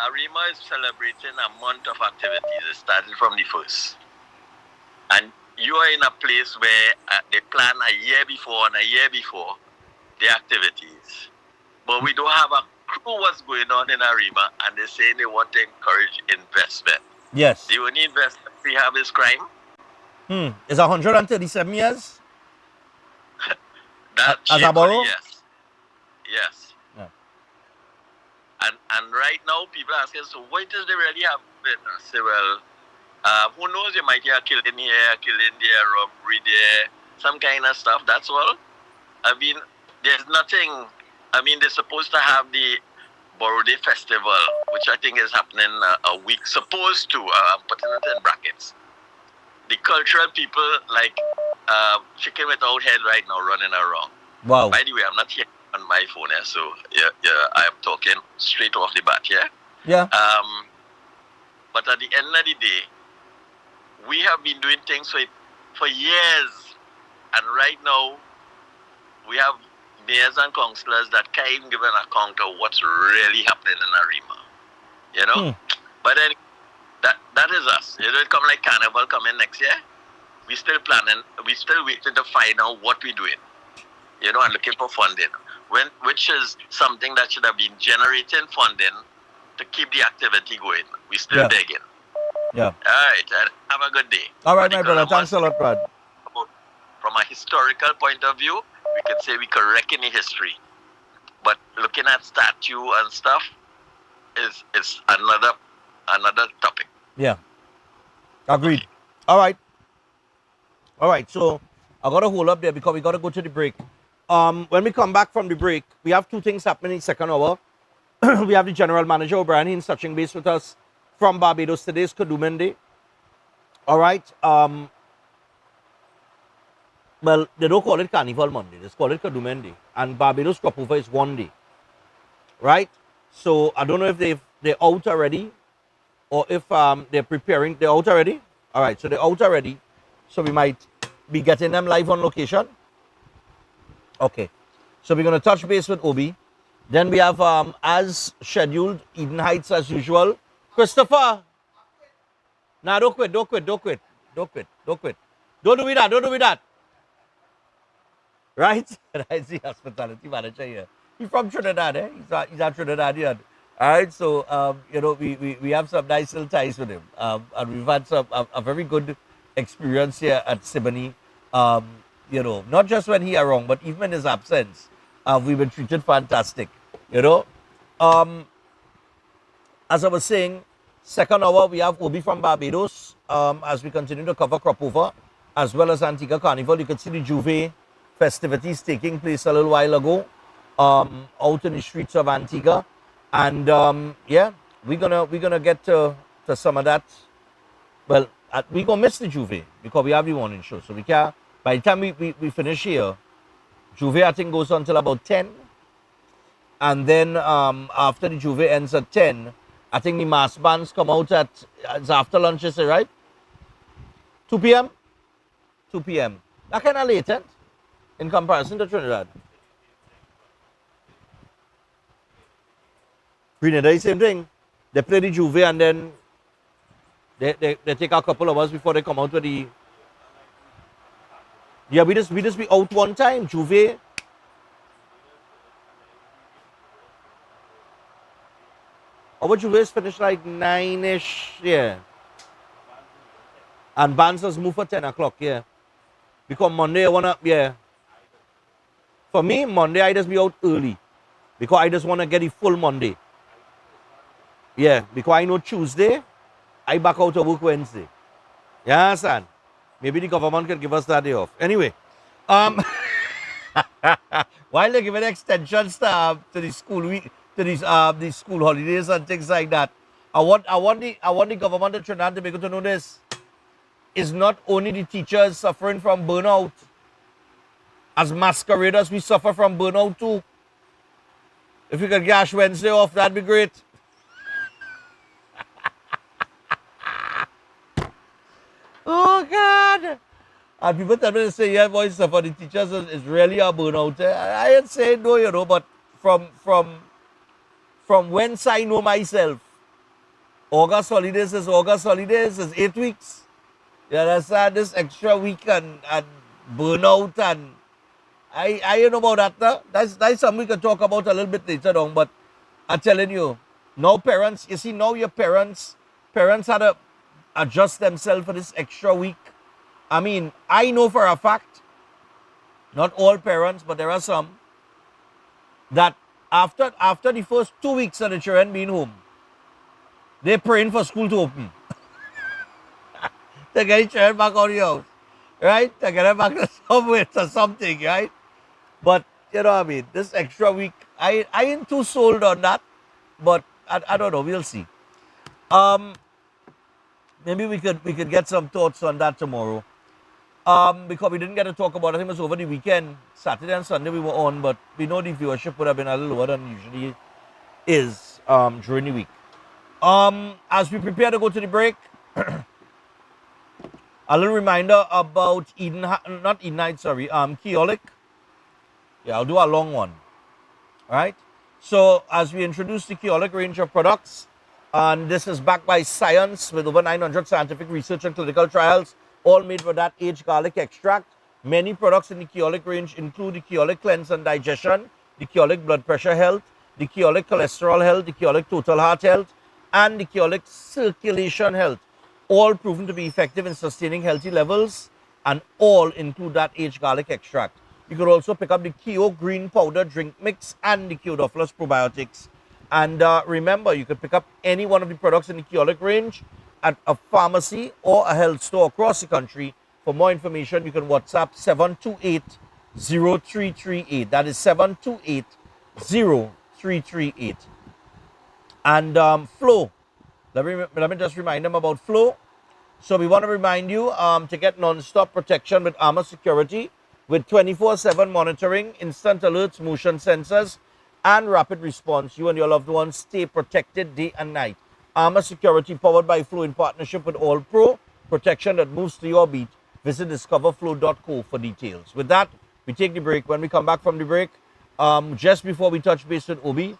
Arima is celebrating a month of activities. It started from the 1st. And you are in a place where they plan a year before and a year before the activities. But we don't have a crew what's going on in Arima, and they're saying they want to encourage investment. Yes. The only investment we have is crime. It's 137 years? That as a borough? Yes. Yes. Yeah. And right now, people are asking, so what does they really have? I say, well, who knows? You might hear killing here, killing there, robbery there, some kind of stuff. That's all. I mean, there's nothing. I mean, they're supposed to have the Borough Day Festival, which I think is happening a week. Supposed to. I'm putting it in brackets. The cultural people like chicken without head right now running around. Wow. By the way, I'm not here on my phone here, so yeah, I am talking straight off the bat here. Yeah. But at the end of the day, we have been doing things for years, and right now we have mayors and councillors that can't even give an account of what's really happening in Arima. You know? But then that is us. You know, it come like Carnival coming next year. We still planning, we still waiting to find out what we're doing. You know, and looking for funding. Which is something that should have been generating funding to keep the activity going. We still digging. Yeah. All right, and have a good day. All right, my brother. Thanks a lot, Brad. From a historical point of view, we can say we correct any history. But looking at statue and stuff is another topic. Yeah. Agreed. All right. All right. So I got to hold up there because we got to go to the break. When we come back from the break, we have two things happening in the second hour. We have the General Manager O'Brien in touching base with us from Barbados. Today is Kadoomen Day. All right. Well, they don't call it Carnival Monday. They call it Kadoomen Day. And Barbados Crop Over is one day. Right? So I don't know if they're out already or if they're preparing. They're out already? All right. So they're out already. So we might be getting them live on location. Okay. So we're going to touch base with Obi. Then we have, as scheduled, Eden Heights as usual. Christopher. Nah, don't quit. Don't do that. Don't do that. Right? That's the hospitality manager here. He's from Trinidad, eh? He's a Trinidadian. All right, so, you know, we have some nice little ties with him. And we've had a very good experience here at Siboney. You know, not just when he around, but even in his absence. We've been treated fantastic, you know. As I was saying, second hour, we have Obi from Barbados as we continue to cover Crop Over, as well as Antigua Carnival. You can see the Juve festivities taking place a little while ago out in the streets of Antigua. And yeah, we're gonna get to some of that. Well, we're gonna miss the Juve because we have the morning show. So we can't, by the time we finish here, Juve I think goes on till about 10. And then after the Juve ends at 10, I think the mass bands come out it's after lunch, is it right? 2 p.m.? 2 p.m. That kind of late, eh? In comparison to Trinidad. Trinidad, same thing. They play the Juve and then they take a couple of hours before they come out with the... Yeah, we just be out one time. Juve. Our Juve's finished like 9-ish, yeah. And bands just move for 10 o'clock, yeah. Because Monday I wanna, yeah. For me, Monday I just be out early. Because I just wanna get the full Monday. Yeah, because I know Tuesday, I back out to work Wednesday. You understand? Maybe the government can give us that day off. Anyway, while they're giving extensions to the school week, to these school holidays and things like that, I want the government of Trinidad to be able to know this. It's not only the teachers suffering from burnout. As masqueraders, we suffer from burnout too. If you could get Ash Wednesday off, that'd be great. Oh, God. And people tell me to say, yeah, boys, for the teachers, it's really a burnout. I ain't saying no, you know, but from whence I know myself, August holidays is 8 weeks. You understand? This extra week and burnout and I don't know about that. That's something we can talk about a little bit later on, but I'm telling you, now parents, you see, now your parents had to adjust themselves for this extra week. I mean, I know for a fact, not all parents, but there are some, that after the first 2 weeks of the children being home, they're praying for school to open. To get the children back out of the house, right? To get them back to somewhere or something, right? But, you know what I mean, this extra week, I ain't too sold on that, but I don't know, we'll see. Maybe we could get some thoughts on that tomorrow. Because we didn't get to talk about it. I think it was over the weekend. Saturday and Sunday we were on, but we know the viewership would have been a little lower than usually is during the week. As we prepare to go to the break, a little reminder about Keolic. Yeah, I'll do a long one. All right. So as we introduce the Keolic range of products, and this is backed by science with over 900 scientific research and clinical trials, all made with that aged garlic extract. Many products in the Keolic range include the Keolic Cleanse and Digestion, the Keolic Blood Pressure Health, the Keolic Cholesterol Health, the Keolic Total Heart Health, and the Keolic Circulation Health. All proven to be effective in sustaining healthy levels, and all include that aged garlic extract. You could also pick up the Keo Green Powder Drink Mix and the Keodophilus Probiotics. And remember, you could pick up any one of the products in the Keolic range at a pharmacy or a health store across the country. For more information, you can WhatsApp 728-0338. That is 728-0338. And Flow. Let me just remind them about Flow. So we want to remind you to get non-stop protection with Armor Security with 24/7 monitoring, instant alerts, motion sensors, and rapid response. You and your loved ones stay protected day and night. Armor Security, powered by Flow in partnership with All Pro, protection that moves to your beat. Visit discoverflow.co for details. With that, we take the break. When we come back from the break, just before we touch base with Obi,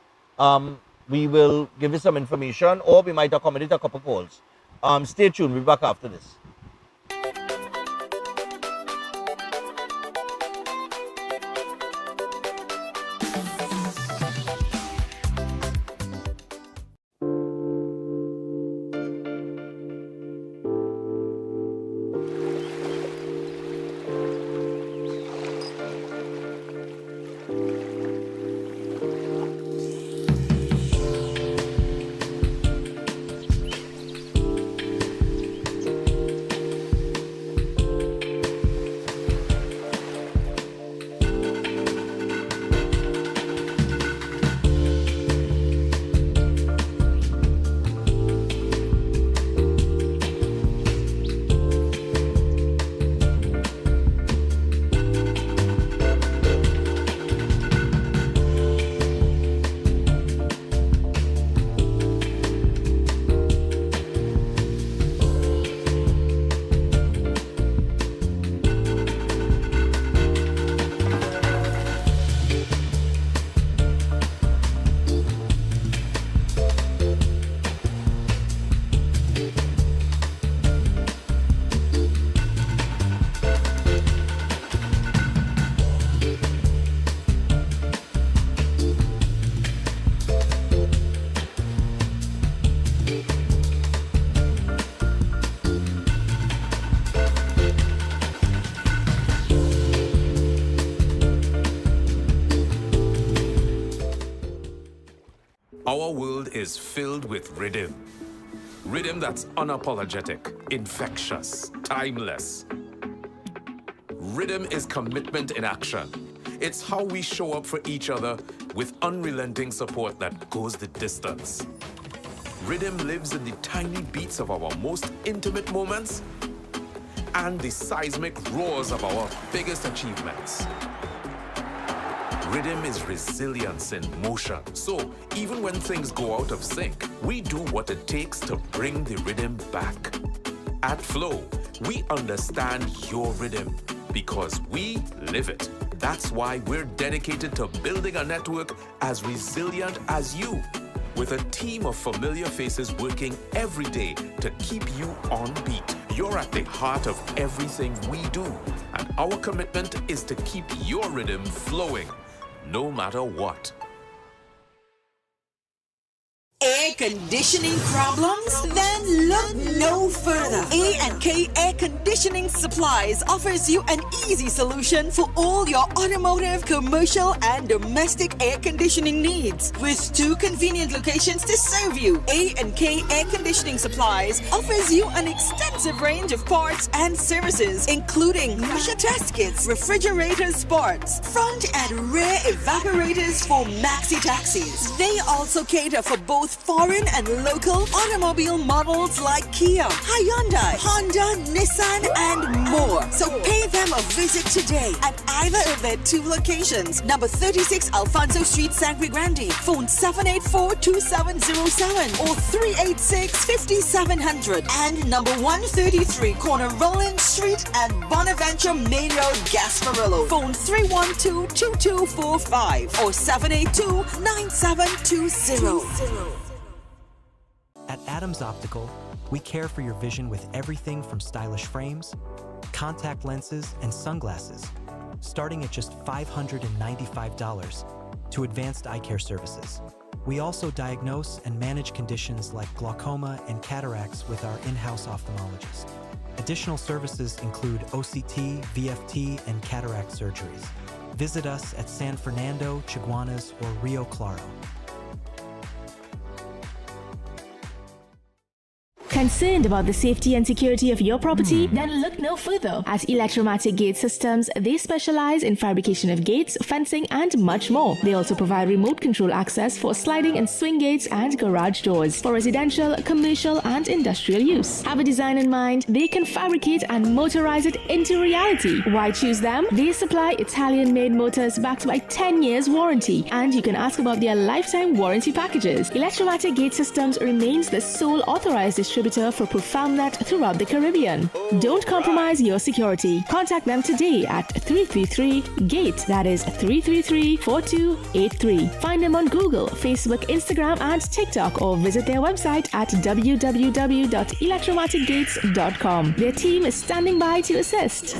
we will give you some information, or we might accommodate a couple calls. Stay tuned. We'll be back after this. Our world is filled with rhythm. Rhythm that's unapologetic, infectious, timeless. Rhythm is commitment in action. It's how we show up for each other with unrelenting support that goes the distance. Rhythm lives in the tiny beats of our most intimate moments and the seismic roars of our biggest achievements. Rhythm is resilience in motion. So even when things go out of sync, we do what it takes to bring the rhythm back. At Flow, we understand your rhythm because we live it. That's why we're dedicated to building a network as resilient as you, with a team of familiar faces working every day to keep you on beat. You're at the heart of everything we do, and our commitment is to keep your rhythm flowing, no matter what. Air conditioning problems? Then look no further. A&K Air Conditioning Supplies offers you an easy solution for all your automotive, commercial, and domestic air conditioning needs. With 2 convenient locations to serve you, A&K Air Conditioning Supplies offers you an extensive range of parts and services, including pressure test kits, refrigerator parts, front and rear evaporators for maxi taxis. They also cater for both foreign and local automobile models like Kia, Hyundai, Honda, Nissan, and more. So pay them a visit today at either of their 2 locations. Number 36 Alfonso Street, Sangre Grande. Phone 784-2707 or 386-5700. And number 133 Corner Roland Street and Bonaventure Main Road, Gasparillo. Phone 312-2245 or 782-9720. At Adams Optical, we care for your vision with everything from stylish frames, contact lenses, and sunglasses, starting at just $595 to advanced eye care services. We also diagnose and manage conditions like glaucoma and cataracts with our in-house ophthalmologist. Additional services include OCT, VFT, and cataract surgeries. Visit us at San Fernando, Chaguanas, or Rio Claro. Concerned about the safety and security of your property? Then look no further. At Electromatic Gate Systems, they specialize in fabrication of gates, fencing, and much more. They also provide remote control access for sliding and swing gates and garage doors for residential, commercial, and industrial use. Have a design in mind? They can fabricate and motorize it into reality. Why choose them? They supply Italian-made motors backed by 10 years warranty, and you can ask about their lifetime warranty packages. Electromatic Gate Systems remains the sole authorized distributor for ProfoundNet throughout the Caribbean. Don't compromise your security. Contact them today at 333-GATE. That is 333-4283. Find them on Google, Facebook, Instagram, and TikTok, or visit their website at www.electromaticgates.com. Their team is standing by to assist.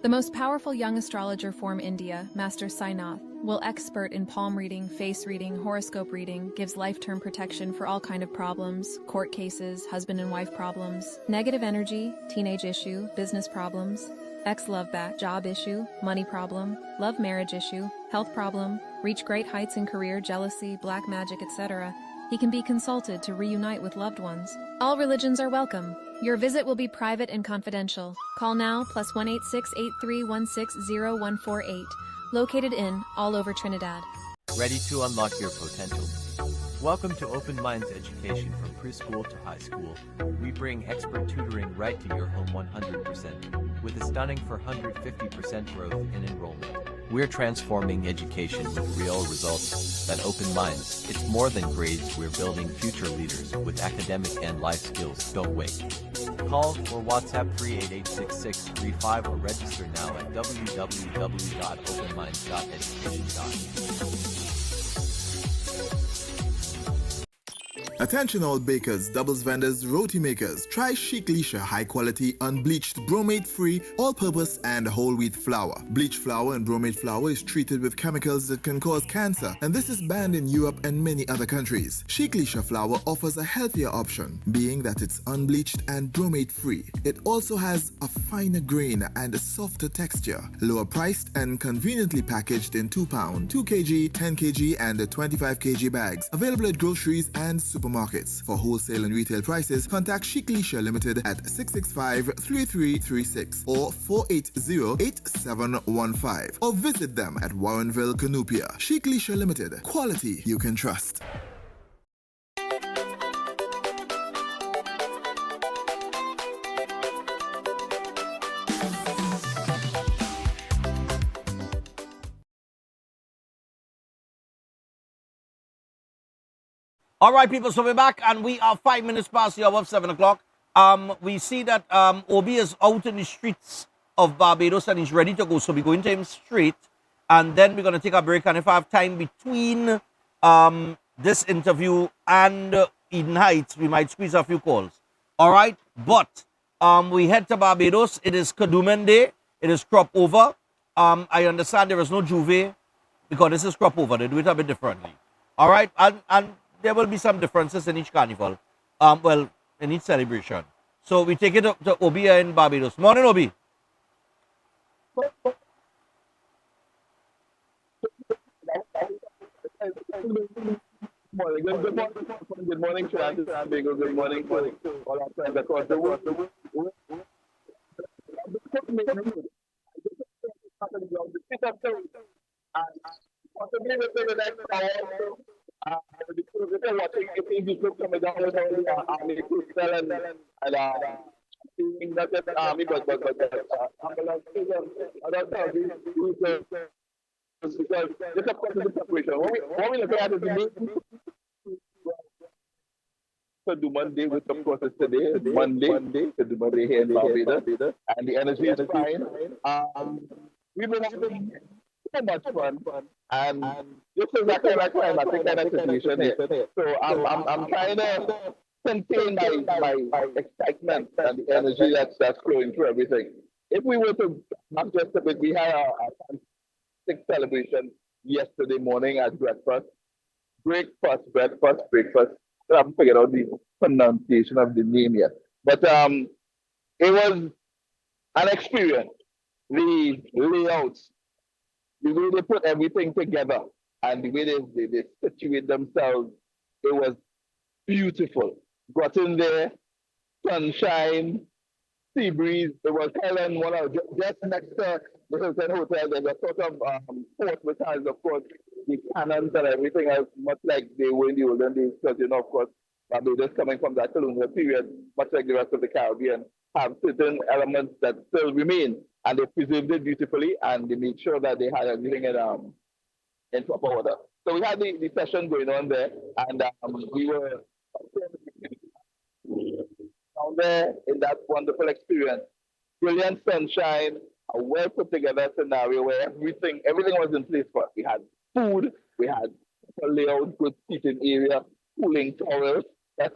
The most powerful young astrologer from India, Master Sainath, will expert in palm reading, face reading, horoscope reading, gives life-term protection for all kind of problems, court cases, husband and wife problems, negative energy, teenage issue, business problems, ex-love back, job issue, money problem, love marriage issue, health problem, reach great heights in career, jealousy, black magic, etc. He can be consulted to reunite with loved ones. All religions are welcome. Your visit will be private and confidential. Call now +186-8316-0148. Located in all over Trinidad. Ready to unlock your potential? Welcome to Open Minds Education from preschool to high school. We bring expert tutoring right to your home 100%, with a stunning 450% growth in enrollment. We're transforming education with real results. At Open Minds, it's more than grades, we're building future leaders with academic and life skills. Don't wait. Call or WhatsApp 388-6635 or register now at www.openminds.education.com. Attention all bakers, doubles vendors, roti makers. Try Chic Lisha high quality, unbleached, bromate free, all purpose and whole wheat flour. Bleached flour and bromate flour is treated with chemicals that can cause cancer, and this is banned in Europe and many other countries. Chic Lisha flour offers a healthier option, being that it's unbleached and bromate free. It also has a finer grain and a softer texture, lower priced and conveniently packaged in 2 pound, 2 kg, 10 kg and 25 kg bags. Available at groceries and supermarkets. For wholesale and retail prices, contact Chic Lisha Limited at 665-3336 or 480-8715 or visit them at Warrenville, Canupia. Chic Lisha Limited. Quality you can trust. All right, people, so we're back, and we are 5 minutes past the hour of 7 o'clock. We see that Obi is out in the streets of Barbados, and he's ready to go. So we're going to him straight, and then we're going to take a break. And if I have time between this interview and Eden Heights, we might squeeze a few calls. All right, but we head to Barbados. It is Kadoomen Day. It is Crop Over. I understand there is no Juve because this is crop over. They do it a bit differently. All right, and there will be some differences in each carnival. Well, in each celebration. So we take it up to Obi in Barbados. Morning, Obi. Good morning, Francis Ambigo. Good morning to all our friends across the world. Possibly within the next hour, because if you're watching, if you look coming down with all the army personnel and seeing not just the army, but ambulances and other services, because this of course is the preparation. What we look at is the main to do Monday, which of course is today, Monday, to do Monday here in Barbados, and the energy is fine. We've been having so much fun, and this is a kind of climatic kind of situation here. So I'm trying to contain my excitement and the energy that's flowing through everything. If we were to not just a bit, we had a fantastic celebration yesterday morning at breakfast. Breakfast. I haven't figured out the pronunciation of the name yet. But it was an experience. The layouts, the way they put everything together, and the way they situate themselves, it was beautiful. Got in there, sunshine, sea breeze. It was Helen, one of just next to the Hilton Hotel. There's a sort of fort which has, of course, the cannons and everything else, much like they were in the olden days, because of course, Barbados coming from that colonial period, much like the rest of the Caribbean, have certain elements that still remain, and they preserved it beautifully, and they made sure that they had everything in proper order. So we had the session going on there, and we were down there in that wonderful experience. Brilliant sunshine, a well put together scenario where everything was in place for us. We had food, we had a layout, good seating area, cooling towers. But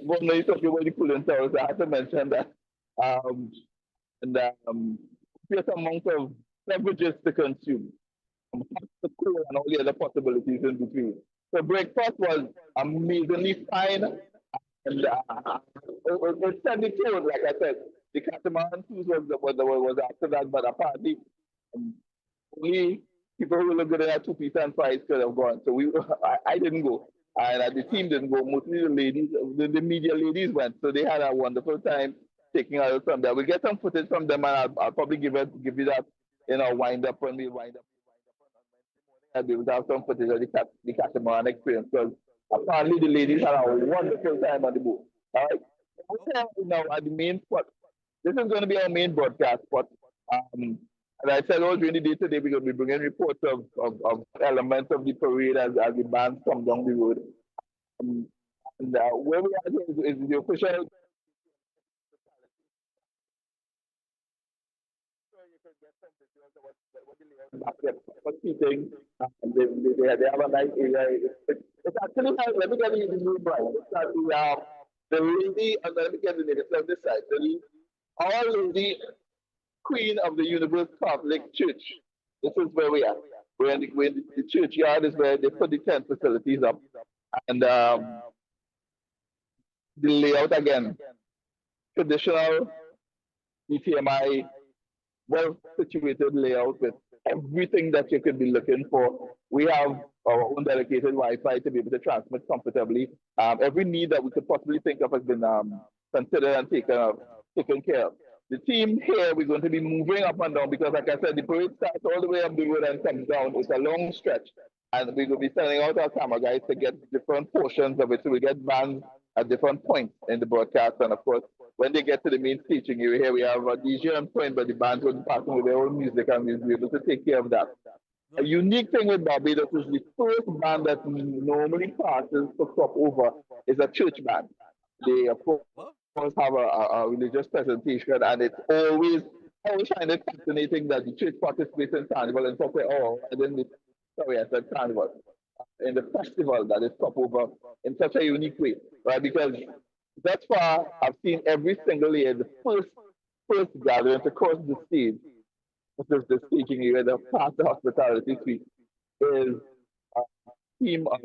when you talking about the cooling towers, I had to mention that. Great amount of beverages to consume, hot to cool, and all the other possibilities in between. So breakfast was amazingly fine, and it set the tone, like I said. The catamaran cruise was after that, but apparently only people who look good at 2 piece and fries could have gone. So I didn't go, and the team didn't go. Mostly the ladies, the media ladies went, so they had a wonderful time taking out from there. We'll get some footage from them, and I'll probably give you that, wind up when we wind up. I'll be able to have some footage of the catamaran experience, because apparently the ladies had a wonderful time on the boat. All right. Now at the main spot. This is going to be our main broadcast spot. As I said, all during the day today, we're going to be bringing reports of elements of the parade as the bands come down the road. Where we are here is the official. Seating, they have a nice area. It's actually, let me get you the name right. It's the lady, and let me get the name, it's on this side. Our Lady Queen of the Universal Catholic Church. This is where we are. We're in the churchyard is where they put the tent facilities up. And the layout again, traditional ETMI, well situated layout with everything that you could be looking for. We have our own dedicated Wi-Fi to be able to transmit comfortably. Every need that we could possibly think of has been considered and taken care of. The team here, we're going to be moving up and down because, like I said, the parade starts all the way up the road and comes down. It's a long stretch. And we're going to be sending out our camera guys to get different portions of it. So we get bands at different points in the broadcast. And of course, when they get to the main staging area here, we have a DJ on point, but the bands will be passing with their own music, and we'll be able to take care of that. A unique thing with Barbados is the first band that normally passes for Crop Over is a church band. They, of course, have a religious presentation, and it's always, I always find it fascinating that the church participates in Carnival and Crop Over, I said Carnival, in the festival that is Crop Over in such a unique way, right? Because thus far, I've seen every single year, the first gathering to cross the stage, which is the staging area, the past the hospitality suite. is a team of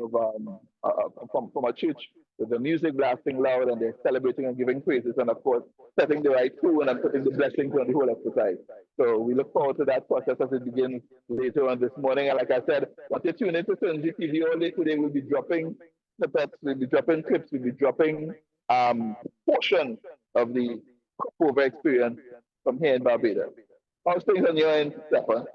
from a church with the music blasting loud and they're celebrating and giving praises and of course setting the right tune and putting the blessings on the whole exercise. So we look forward to that process as it begins later on this morning. And like I said, once you tune into Synergy TV all day today, we'll be dropping snippets, we'll be dropping clips, we'll be dropping portion of the Crop Over experience from here in Barbados. How's things on your end, Stefan?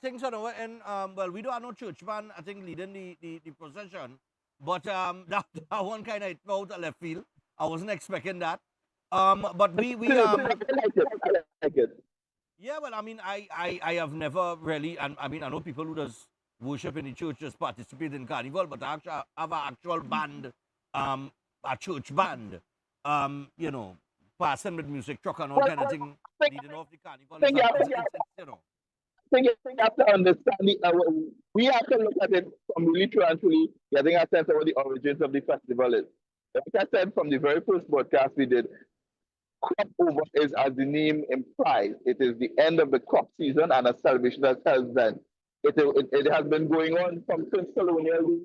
Things on our end, well, we don't have no church band, I think, leading the procession. But that one kind of out of left field. I wasn't expecting that. But we I like it. I like it. yeah, well, I mean, I have never really, and I mean, I know people who does worship in the church just participate in Carnival, but I actually have an actual band, a church band, you know, passing with music truck and all kind of thing, leading off the Carnival. You know. I think you have to understand we have to look at it from really true and truly getting a sense of what the origins of the festival is. Like I said from the very first broadcast we did, Crop Over is, as the name implies, it is the end of the crop season and a celebration that has then. It has been going on since colonial days,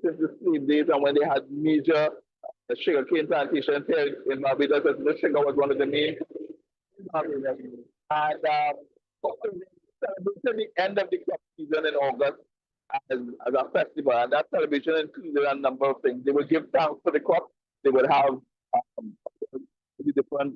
since the slave days, and when they had major sugarcane plantations here in Barbados, the sugar was one of the main. And celebrating the end of the crop season in August as a festival, and that celebration included a number of things. They would give thanks for the crop. They would have the different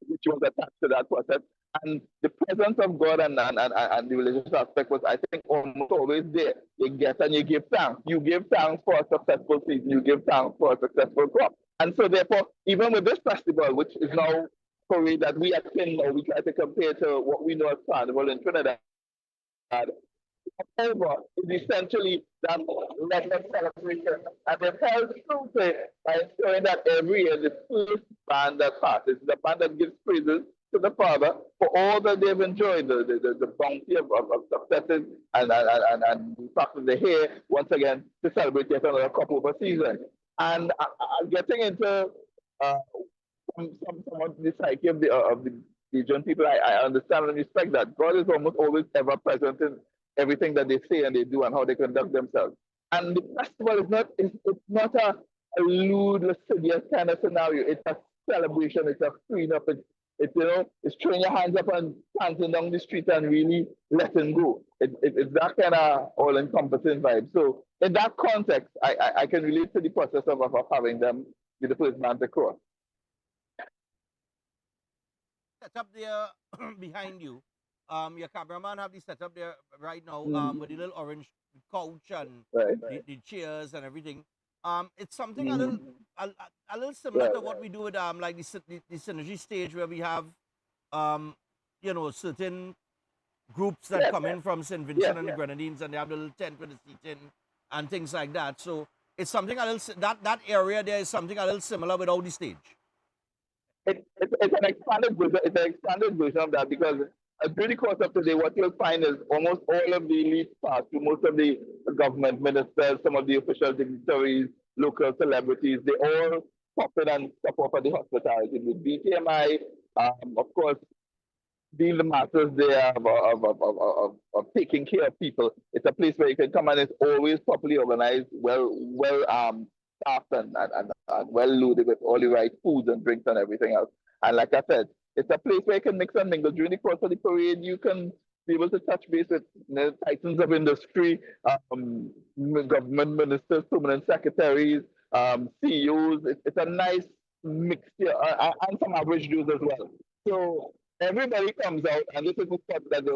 rituals attached to that process, and the presence of God and the religious aspect was, I think, almost always there. You get and you give thanks. You give thanks for a successful season. You give thanks for a successful crop. And so, therefore, even with this festival, which is now parade that we attend, or we try to compare to what we know as Carnival in Trinidad, over is essentially that level of celebration, and they've held true to it by ensuring that every year the first band that passes, the band that gives praises to the Father for all that they've enjoyed, the bounty of successes, and the fact that they're here once again to celebrate yet another Crop Over season. And getting into some of the psyche of the Fijian people, I understand and respect that. God is almost always ever present in everything that they say and they do and how they conduct themselves. And the festival is not a lewd, lascivious kind of scenario. It's a celebration. It's a freeing up. It's throwing your hands up and dancing down the street and really letting go. It's that kind of all-encompassing vibe. So in that context, I can relate to the process of having them be the first band to cross. Set up there behind you. Your cameraman have the setup there right now with the little orange couch and the chairs and everything. It's something a little similar to what we do with like the Synergy stage, where we have certain groups that come in from St. Vincent and the Grenadines, and they have a little tent with the seating and things like that. So it's something a little that area there is something a little similar without the stage. It's an expanded version. It's an expanded version of that, because during the course of today, what you'll find is almost all of the elite parts, most of the government ministers, some of the official dignitaries, local celebrities, they all pop in and stop off at the hospitality with BTMI. Of course, being the masters there of taking care of people. It's a place where you can come, and it's always properly organized, well staffed and well loaded with all the right foods and drinks and everything else. And like I said, it's a place where you can mix and mingle. During the course of the parade, you can be able to touch base with titans of industry, government ministers, permanent secretaries, CEOs. It's a nice mixture, and some average Jews as well. So everybody comes out, and this is the spot that they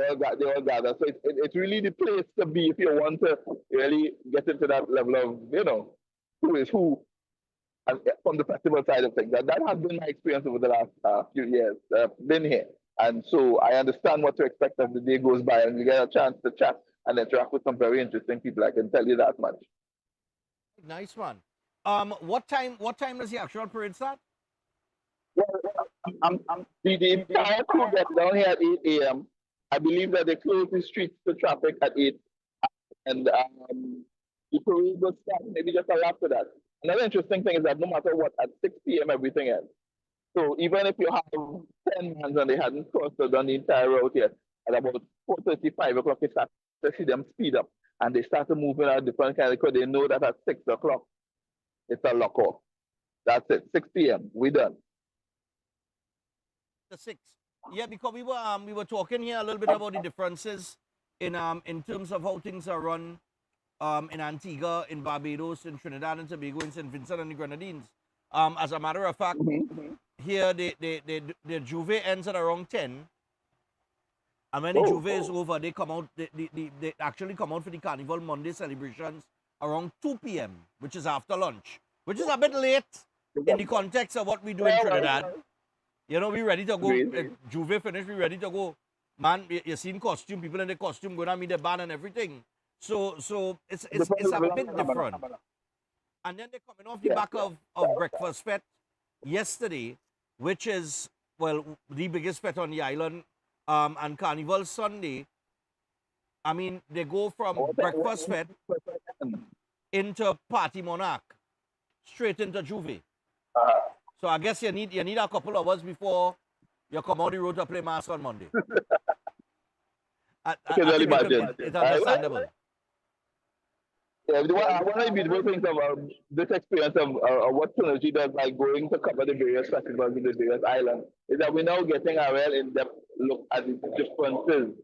all gather. So it's really the place to be if you want to really get into that level of, who is who, and from the festival side of things. That has been my experience over the last few years. I've been here. And so I understand what to expect as the day goes by, and you get a chance to chat and interact with some very interesting people. I can tell you that much. Nice one. What time does the actual parade start? Well, the entire crew gets down here at 8 a.m. I believe that they close the streets to traffic at 8. And the parade will start maybe just a little after that. Another interesting thing is that no matter what, at 6 p.m. everything ends. So even if you have 10 mans and they hadn't crossed or done the entire route yet, at about 4:30, 5 o'clock, you start to see them speed up. And they start to move in a different kind because they know that at 6 o'clock, it's a lock off. That's it. 6 p.m. We done. The 6. Yeah, because we were talking here a little bit about the differences in terms of how things are run in Antigua, in Barbados, in Trinidad and Tobago, in St. Vincent and the Grenadines. As a matter of fact, here the Juve ends at around 10. And when the Juve is over, they come out, they actually come out for the Carnival Monday celebrations around 2 p.m., which is after lunch, which is a bit late in the context of what we do in Trinidad. You know, we ready to go. Juve finished, we ready to go. Man, you seen costume, people in the costume going to meet the band and everything. So it's a bit different. And then they're coming off the back of Breakfast Fete yesterday, which is, well, the biggest fete on the island, and Carnival Sunday. I mean, they go from Breakfast Fete into Party Monarch, straight into Juve. So I guess you need a couple of hours before you come on the road to play mass on Monday. I think it's understandable. Yeah, one of the beautiful things of this experience of what Synergy does, like going to cover the various festivals in the various islands, is that we're now getting a real in-depth look at the differences,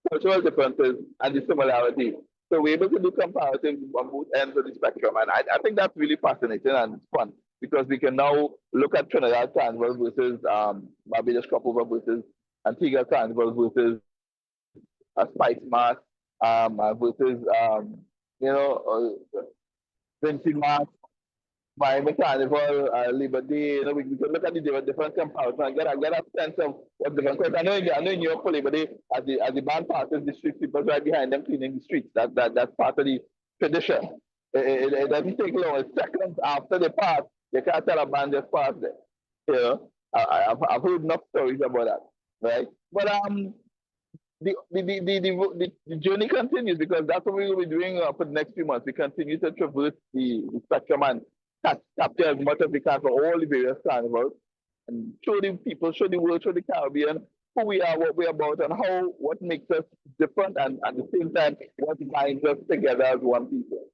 cultural differences, and the similarities. So we're able to do comparatives on both ends of the spectrum, and I think that's really fascinating and fun because we can now look at Trinidad Carnival versus Barbados Crop Over versus Antigua Carnival versus a Spice Mass versus Vincent Mass, Miami Carnival, Labor Day. You know, we can look at the different comparisons and get a sense of what's different. Because I know in New York for Labor Day, as the band passes the streets, people right behind them cleaning the streets. That's part of the tradition. It doesn't take long. It's seconds after they pass, you can't tell a band just passed there. You know, I've heard enough stories about that, right? But the journey continues because that's what we will be doing for the next few months. We continue to traverse the spectrum and capture as much as we can for all the various carnivals and show the people, show the world, show the Caribbean who we are, what we're about, and what makes us different, and at the same time, what binds us together as one people.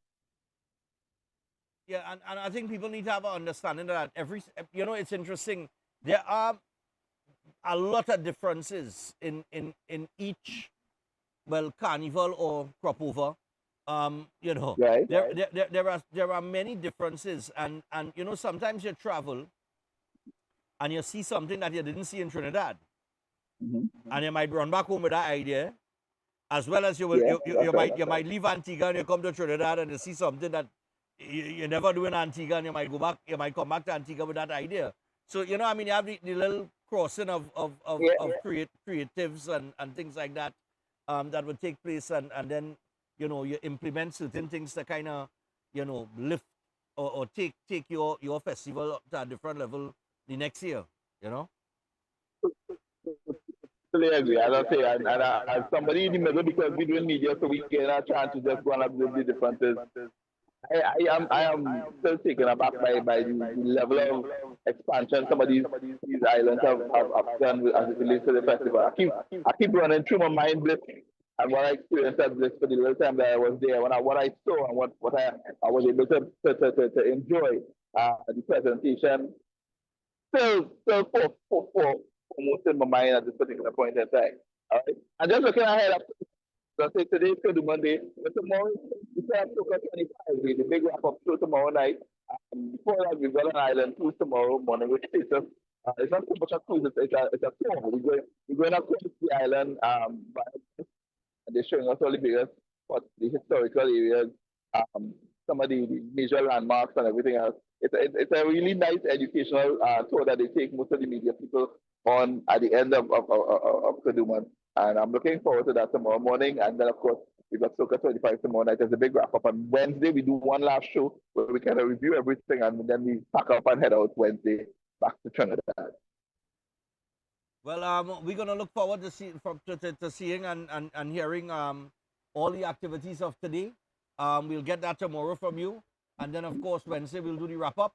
Yeah, and I think people need to have an understanding that it's interesting. There are a lot of differences in each, well, carnival or crop over. Right. There are many differences, and sometimes you travel and you see something that you didn't see in Trinidad, and you might run back home with that idea, as well as you might leave Antigua and you come to Trinidad and you see something that you never do in Antigua, and you might come back to Antigua with that idea. So you have the little crossing of creatives and things like that that would take place, and then you implement certain things to kind of lift or take your festival to a different level the next year. Totally agree. As I say, and as somebody in the middle, because we're doing media, so we get a chance to just go and observe the differences. I am still taken aback by the level of expansion some of these islands have done as it relates to the festival. I keep running through my mind Bliss and what I experienced at Bliss for the little time that I was there, what I saw and what I was able to enjoy the presentation. Still foremost in my mind at this particular point in time. All right, and just looking ahead. So today is the Monday, but tomorrow we have Soca 25, the big wrap-up show tomorrow night. Before that, we've got an island cruise tomorrow morning, which is it's not so much a cruise, it's a tour. We're going across the island, and they're showing us all the various spots, the historical areas, some of the major landmarks and everything else. It's a really nice educational tour that they take most of the media people on at the end of Kadooman. And I'm looking forward to that tomorrow morning. And then, of course, we've got Soca 25 tomorrow night as a big wrap-up. On Wednesday, we do one last show where we kind of review everything, and then we pack up and head out Wednesday back to Trinidad. Well, we're going to look forward to seeing and hearing all the activities of today. We'll get that tomorrow from you. And then, of course, Wednesday, we'll do the wrap-up.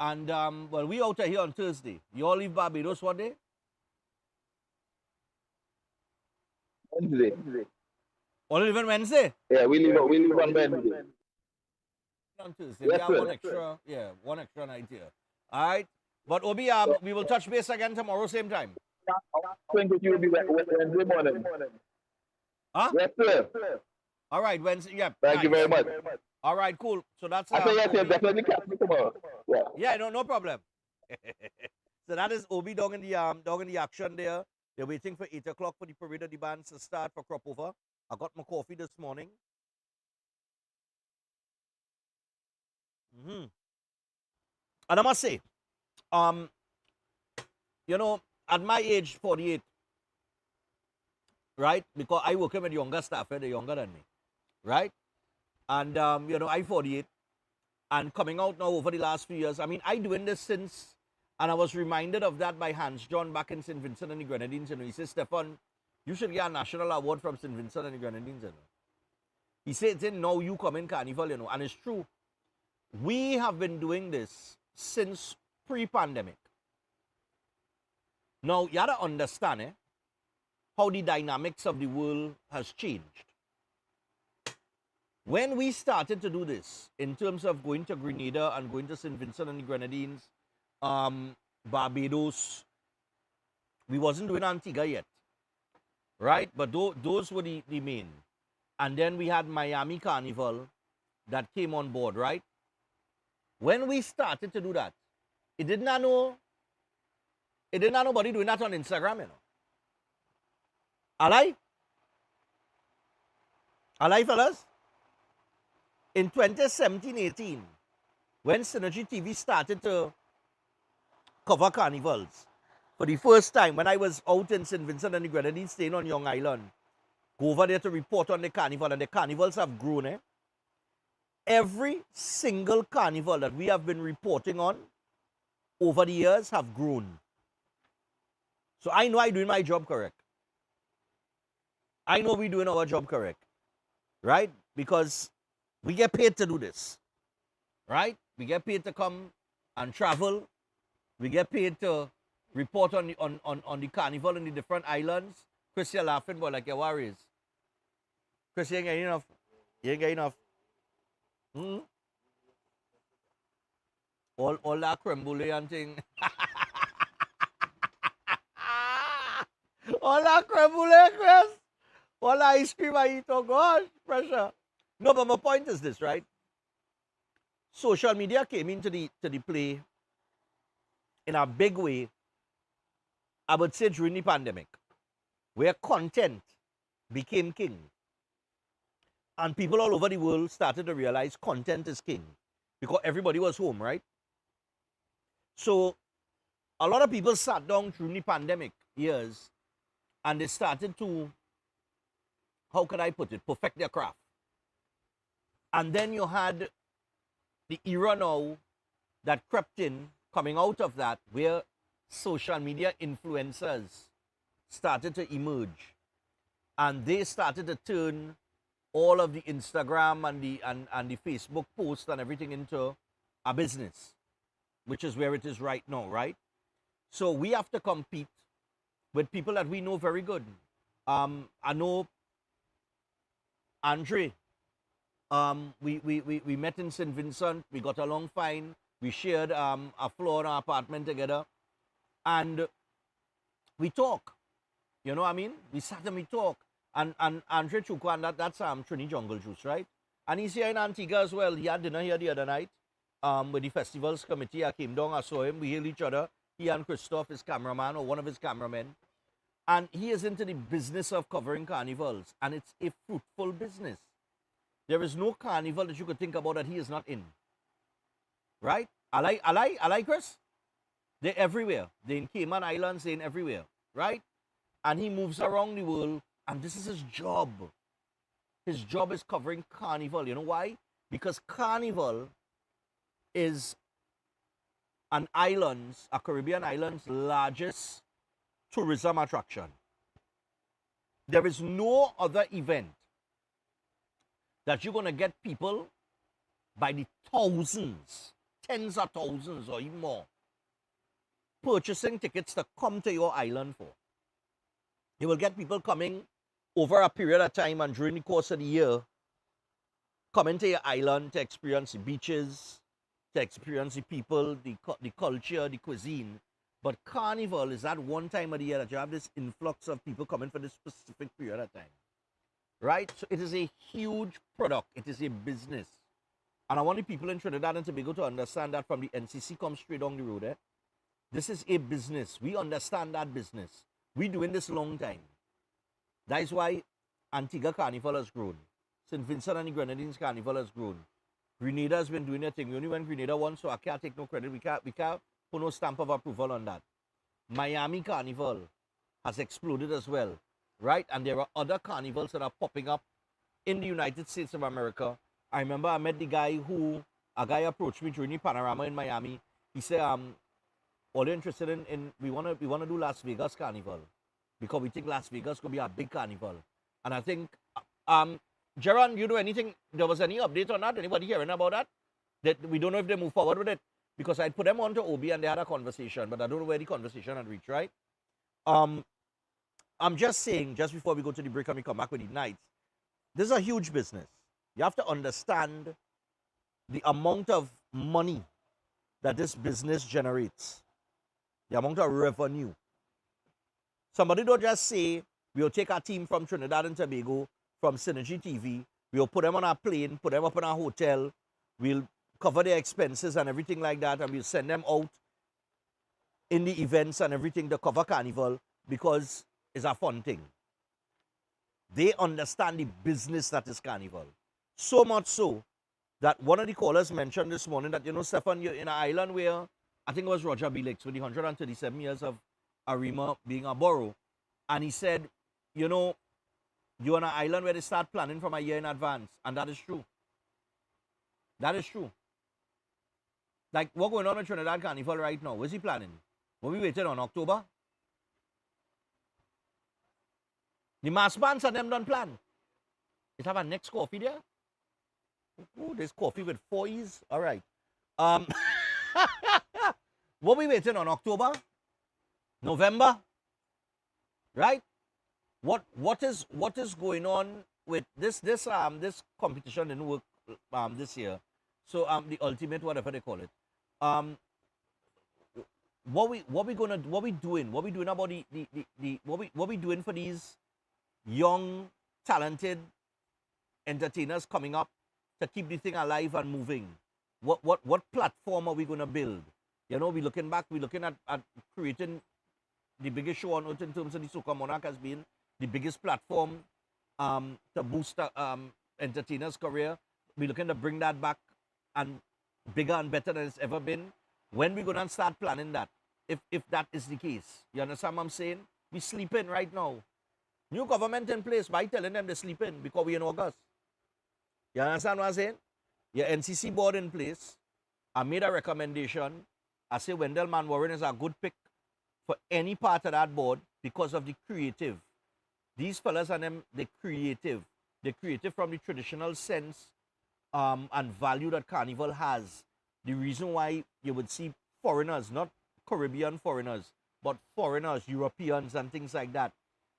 And, well, we out of here on Thursday. You all leave Barbados one day? Wednesday. Only live on Wednesday? Yeah, we leave on Wednesday. On Tuesday. Yes, We have sir. one extra, one extra night here. All right. But Obi, we will touch base again tomorrow, same time. Think that you'll be back Wednesday morning. Huh? Yes, sir. All right, Wednesday. Yeah. Thank you very much. All right, cool. So that's. I say yes, Obi. definitely catch me tomorrow. Yeah. Yeah, no problem. So that is Obi down in the action there. They're waiting for 8 o'clock for the parade of the bands to start for Crop Over. I got my coffee this morning. And I must say, you know, at my age, 48, right? Because I work with younger staff, they're younger than me, right? And, you know, I'm 48 and coming out now over the last few years. I mean, I doing this since, and I was reminded of that by Hans John back in St. Vincent and the Grenadines. You know, he says, Stefan, you should get a national award from St. Vincent and the Grenadines. You know? He said, now you come in Carnival, you know, and it's true. We have been doing this since pre-pandemic. Now, you have to understand how the dynamics of the world has changed. When we started to do this, in terms of going to Grenada and going to St. Vincent and the Grenadines, Barbados, we wasn't doing Antigua yet, right? But those were the main. And then we had Miami Carnival that came on board, right? When we started to do that, it did not nobody doing that on Instagram, you know. Alright, fellas? In 2017-18, when Synergy TV started to cover carnivals, for the first time, when I was out in St. Vincent and the Grenadines, staying on Young Island, go over there to report on the carnival, and the carnivals have grown, Every single carnival that we have been reporting on over the years have grown. So I know I'm doing my job correct. I know we're doing our job correct, right? Because we get paid to do this, right? We get paid to come and travel. We get paid to report on the carnival in the different islands. Chris, you're laughing, but like your worries. Chris, you ain't getting enough. You ain't getting enough. All that creme brulee and thing. All that creme brulee, Chris. All that ice cream I eat, oh gosh, pressure. No, but my point is this, right? Social media came into the play in a big way, I would say, during the pandemic, where content became king. And people all over the world started to realize content is king because everybody was home, right? So a lot of people sat down during the pandemic years and they started to, how could I put it, perfect their craft. And then you had the era now that crept in, coming out of that, where social media influencers started to emerge. And they started to turn all of the Instagram and the Facebook posts and everything into a business, which is where it is right now, right? So we have to compete with people that we know very good. I know Andre. We met in St. Vincent. We got along fine. We shared a floor in our apartment together. And we talk. You know what I mean? We sat and we talk. And Andre Chukwan, that's Trini Jungle Juice, right? And he's here in Antigua as well. He had dinner here the other night with the festivals committee. I came down, I saw him, we hailed each other. He and Christoph, his cameraman, or one of his cameramen. And he is into the business of covering carnivals. And it's a fruitful business. There is no carnival that you could think about that he is not in. Right? I like Chris. They're everywhere. They're in Cayman Islands, they're in everywhere. Right? And he moves around the world. And this is his job. His job is covering Carnival. You know why? Because Carnival is a Caribbean island's largest tourism attraction. There is no other event that you're going to get people by the thousands, tens of thousands or even more, purchasing tickets to come to your island for. You will get people coming over a period of time and during the course of the year, come into your island to experience the beaches, to experience the people, the culture, the cuisine. But Carnival is that one time of the year that you have this influx of people coming for this specific period of time. Right? So it is a huge product. It is a business. And I want the people in Trinidad and Tobago to understand that from the NCC come straight down the road. This is a business. We understand that business. We're doing this long time. That is why Antigua Carnival has grown. St. Vincent and the Grenadines Carnival has grown. Grenada has been doing their thing. We only went Grenada once, so I can't take no credit. We can't put no stamp of approval on that. Miami Carnival has exploded as well, right? And there are other carnivals that are popping up in the United States of America. I remember I met a guy approached me during the Panorama in Miami. He said, all you're interested in we wanna do Las Vegas Carnival because we think Las Vegas could be a big carnival. And I think Jaron, you know anything? There was any update on that? Anybody hearing about that? That we don't know if they move forward with it because I put them onto OB and they had a conversation, but I don't know where the conversation had reached, right? I'm just saying, just before we go to the break and we come back with the nights, this is a huge business. You have to understand the amount of money that this business generates, the amount of revenue. Somebody don't just say, we'll take our team from Trinidad and Tobago, from Synergy TV, we'll put them on a plane, put them up in a hotel, we'll cover their expenses and everything like that, and we'll send them out in the events and everything to cover Carnival because it's a fun thing. They understand the business that is Carnival. So much so that one of the callers mentioned this morning that, you know, Stefan, you're in an island where, I think it was Roger Belix with the 137 years of Arima being a borough, and he said, you know, you're on an island where they start planning from a year in advance. And that is true. That is true. Like, what's going on with Trinidad Carnival right now? Where's he planning? What we waiting on? October? The mass bands and them done plan. It have a next coffee there? Oh, there's coffee with 4 E's. All right. What we waiting on? October? November? Right? What is going on with this competition didn't work this year. So the ultimate, whatever they call it. What we doing about what we doing for these young talented entertainers coming up to keep the thing alive and moving? What platform are we gonna build? You know, we're looking at creating the biggest show on earth in terms of the Soca Monarch has been the biggest platform to boost entertainers' career. We're looking to bring that back and bigger and better than it's ever been. When we going to start planning that? If that is the case. You understand what I'm saying? We sleeping right now. New government in place by telling them they're sleeping because we're in August. You understand what I'm saying? Your NCC board in place. I made a recommendation. I say Wendell Manwaring is a good pick for any part of that board because of the creative. These fellas and them, they're creative. They're creative from the traditional sense and value that Carnival has. The reason why you would see foreigners, not Caribbean foreigners, but foreigners, Europeans and things like that,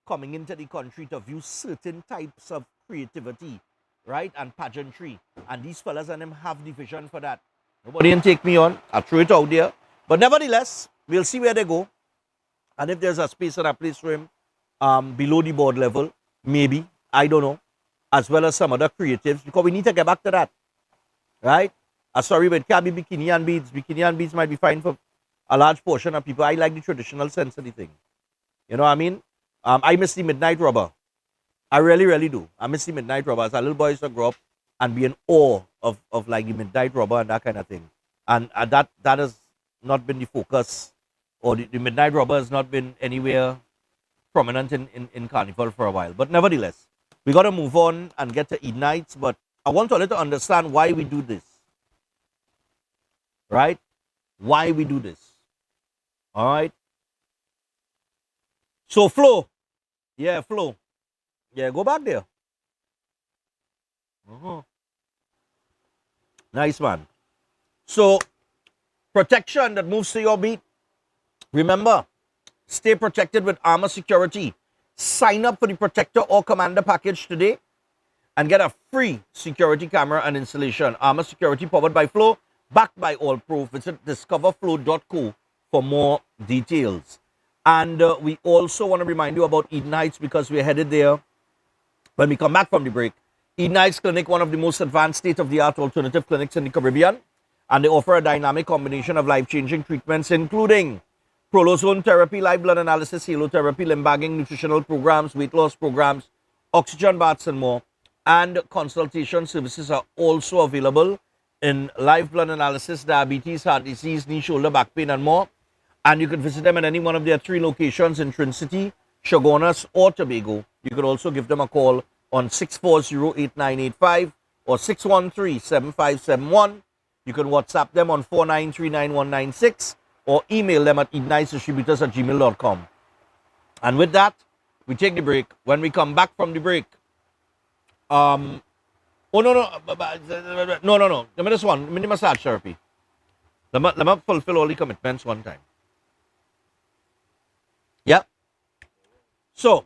coming into the country to view certain types of creativity, right, and pageantry. And these fellas and them have the vision for that. Nobody can take me on. I'll throw it out there. But nevertheless, we'll see where they go. And if there's a space and a place for him below the board level, maybe, I don't know, as well as some other creatives, because we need to get back to that, right? Sorry, but it can't be bikini and beads. Bikini and beads might be fine for a large portion of people. I like the traditional sense of the thing. You know what I mean? I miss the Midnight Rubber. I really, really do. I miss the Midnight Rubber. As a little boy, I used to grow up and be in awe of like the Midnight Rubber and that kind of thing. And that has not been the focus, or the Midnight Rubber has not been anywhere prominent in Carnival for a while. But nevertheless, we got to move on and get to Eid nights. But I want to let you understand why we do this. Right? Why we do this. All right? So, Flo. Yeah, Flo. Yeah, go back there. Nice, man. So, protection that moves to your beat. Remember, stay protected with Armor Security. Sign up for the Protector or Commander package today and get a free security camera and installation. Armor security powered by Flow, backed by All Pro. Visit discoverflow.co for more details. And we also want to remind you about Eden Heights because we're headed there when we come back from the break. Eden Heights Clinic, one of the most advanced state-of-the-art alternative clinics in the Caribbean. And they offer a dynamic combination of life-changing treatments, including prolozone therapy, live blood analysis, halotherapy, limb bagging, nutritional programs, weight loss programs, oxygen baths, and more. And consultation services are also available in live blood analysis, diabetes, heart disease, knee, shoulder, back pain, and more. And you can visit them at any one of their 3 locations in Trinity, Chaguanas, or Tobago. You could also give them a call on 640-8985 or 613-7571. You can WhatsApp them on 4939-196 or email them at edenheightsdistributors@gmail.com. And with that, we take the break. When we come back from the break, no. Give me this one. Give me the massage therapy. Let me fulfill all the commitments one time. Yeah. So,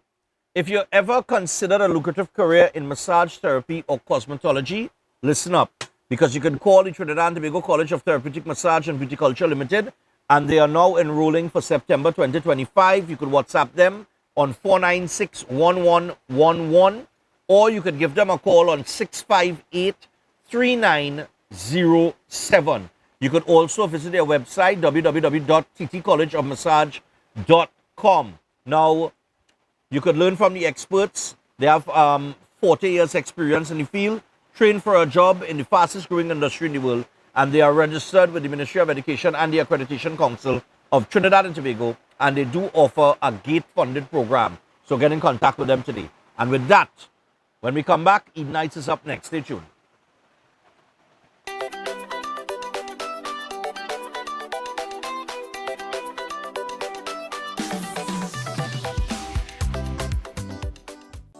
if you ever consider a lucrative career in massage therapy or cosmetology, listen up. Because you can call the Trinidad and Tobago College of Therapeutic Massage and Viticulture Limited, and they are now enrolling for September 2025. You could WhatsApp them on 496-1111, or you could give them a call on 658-3907. You could also visit their website, www.ttcollegeofmassage.com. Now, you could learn from the experts. They have 40 years experience in the field, trained for a job in the fastest growing industry in the world, and they are registered with the Ministry of Education and the Accreditation Council of Trinidad and Tobago, and they do offer a gate-funded program. So get in contact with them today. And with that, when we come back, Eden Heights is up next. Stay tuned.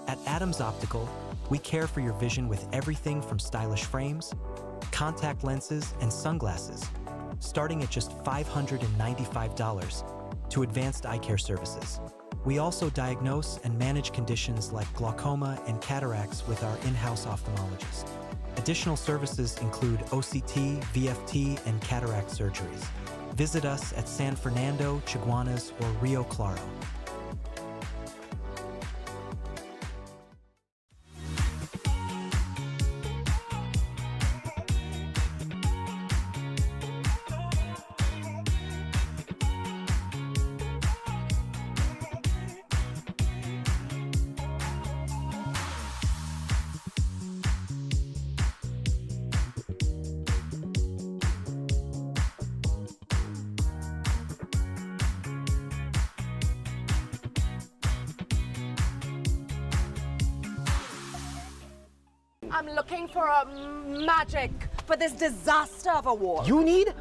At Adams Optical, we care for your vision with everything from stylish frames, contact lenses, and sunglasses, starting at just $595 to advanced eye care services. We also diagnose and manage conditions like glaucoma and cataracts with our in-house ophthalmologist. Additional services include OCT, VFT, and cataract surgeries. Visit us at San Fernando, Chaguanas, or Rio Claro. I'm looking for a magic for this disaster of a war. You need a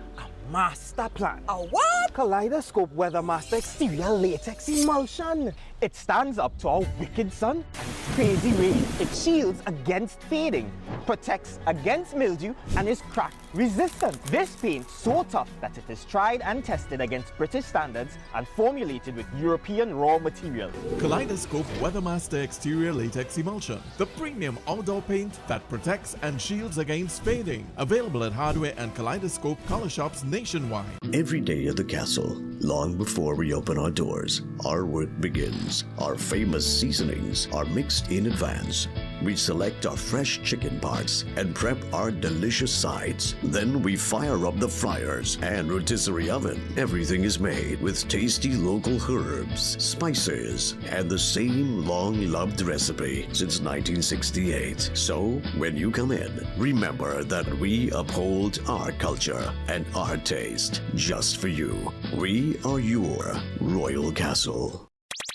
master plan. A what? Kaleidoscope Weather Master Exterior Latex Emulsion. It stands up to our wicked sun and crazy rain. It shields against fading, protects against mildew, and is crack resistant. This paint so tough that it is tried and tested against British standards and formulated with European raw materials. Kaleidoscope Weathermaster Exterior Latex Emulsion, the premium outdoor paint that protects and shields against fading. Available at hardware and Kaleidoscope color shops nationwide. Every day at the castle, long before we open our doors, our work begins. Our famous seasonings are mixed in advance. We select our fresh chicken parts and prep our delicious sides. Then we fire up the fryers and rotisserie oven. Everything is made with tasty local herbs, spices, and the same long-loved recipe since 1968. So, when you come in, remember that we uphold our culture and our taste just for you. We are your Royal Castle.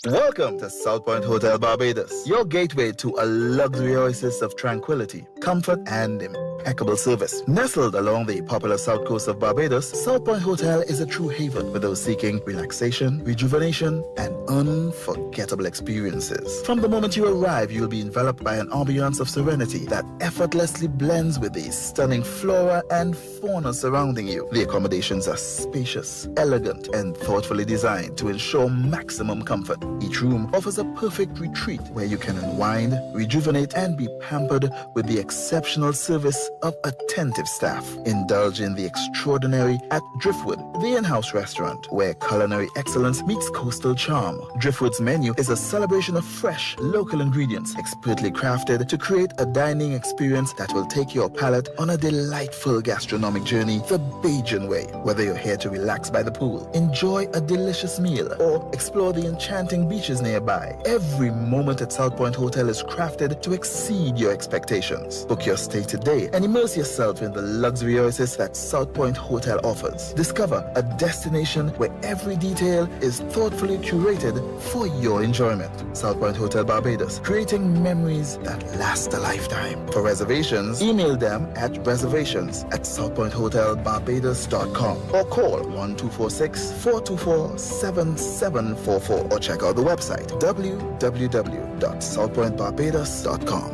Welcome to South Point Hotel Barbados, your gateway to a luxury oasis of tranquility, comfort, and impeccable impeccable service. Nestled along the popular south coast of Barbados, South Point Hotel is a true haven for those seeking relaxation, rejuvenation, and unforgettable experiences. From the moment you arrive, you'll be enveloped by an ambiance of serenity that effortlessly blends with the stunning flora and fauna surrounding you. The accommodations are spacious, elegant, and thoughtfully designed to ensure maximum comfort. Each room offers a perfect retreat where you can unwind, rejuvenate, and be pampered with the exceptional service of attentive staff. Indulge in the extraordinary at Driftwood, the in-house restaurant, where culinary excellence meets coastal charm. Driftwood's menu is a celebration of fresh, local ingredients, expertly crafted to create a dining experience that will take your palate on a delightful gastronomic journey the Bajan way. Whether you're here to relax by the pool, enjoy a delicious meal, or explore the enchanting beaches nearby, every moment at South Point Hotel is crafted to exceed your expectations. Book your stay today and immerse yourself in the luxury oasis that South Point Hotel offers. Discover a destination where every detail is thoughtfully curated for your enjoyment. South Point Hotel Barbados, creating memories that last a lifetime. For reservations, email them at reservations@southpointhotelbarbados.com or call 1246-424-7744 or check out the website www.southpointbarbados.com.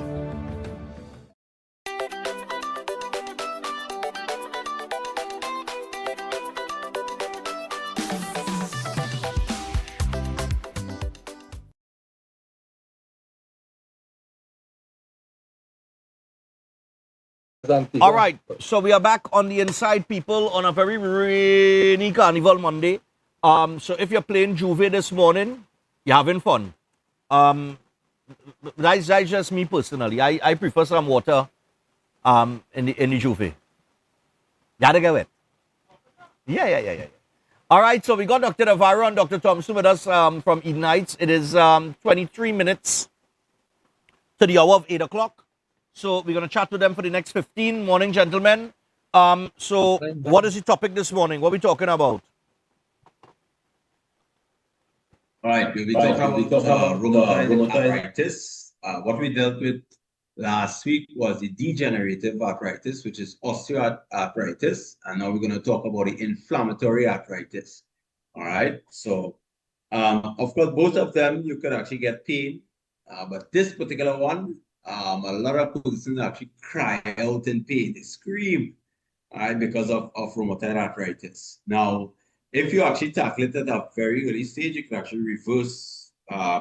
All right, so we are back on the Inside People on a very rainy Carnival Monday. So if you're playing Juve this morning, you're having fun. That's just me personally. I prefer some water in the Juve. Gotta get wet. Yeah. All right, so we got Dr. Navarro and Dr. Thompson with us from Edenites. It is 23 minutes to the hour of 8 o'clock. So we're going to chat to them for the next 15. Morning, gentlemen. So what is the topic this morning? What are we talking about? All right, we'll be talking about rheumatoid arthritis. What we dealt with last week was the degenerative arthritis, which is osteoarthritis. And now we're going to talk about the inflammatory arthritis. All right, so of course, both of them, you could actually get pain. But this particular one, a lot of persons actually cry out in pain, they scream, all right, because of rheumatoid arthritis. Now, if you actually tackle it at a very early stage, you can actually reverse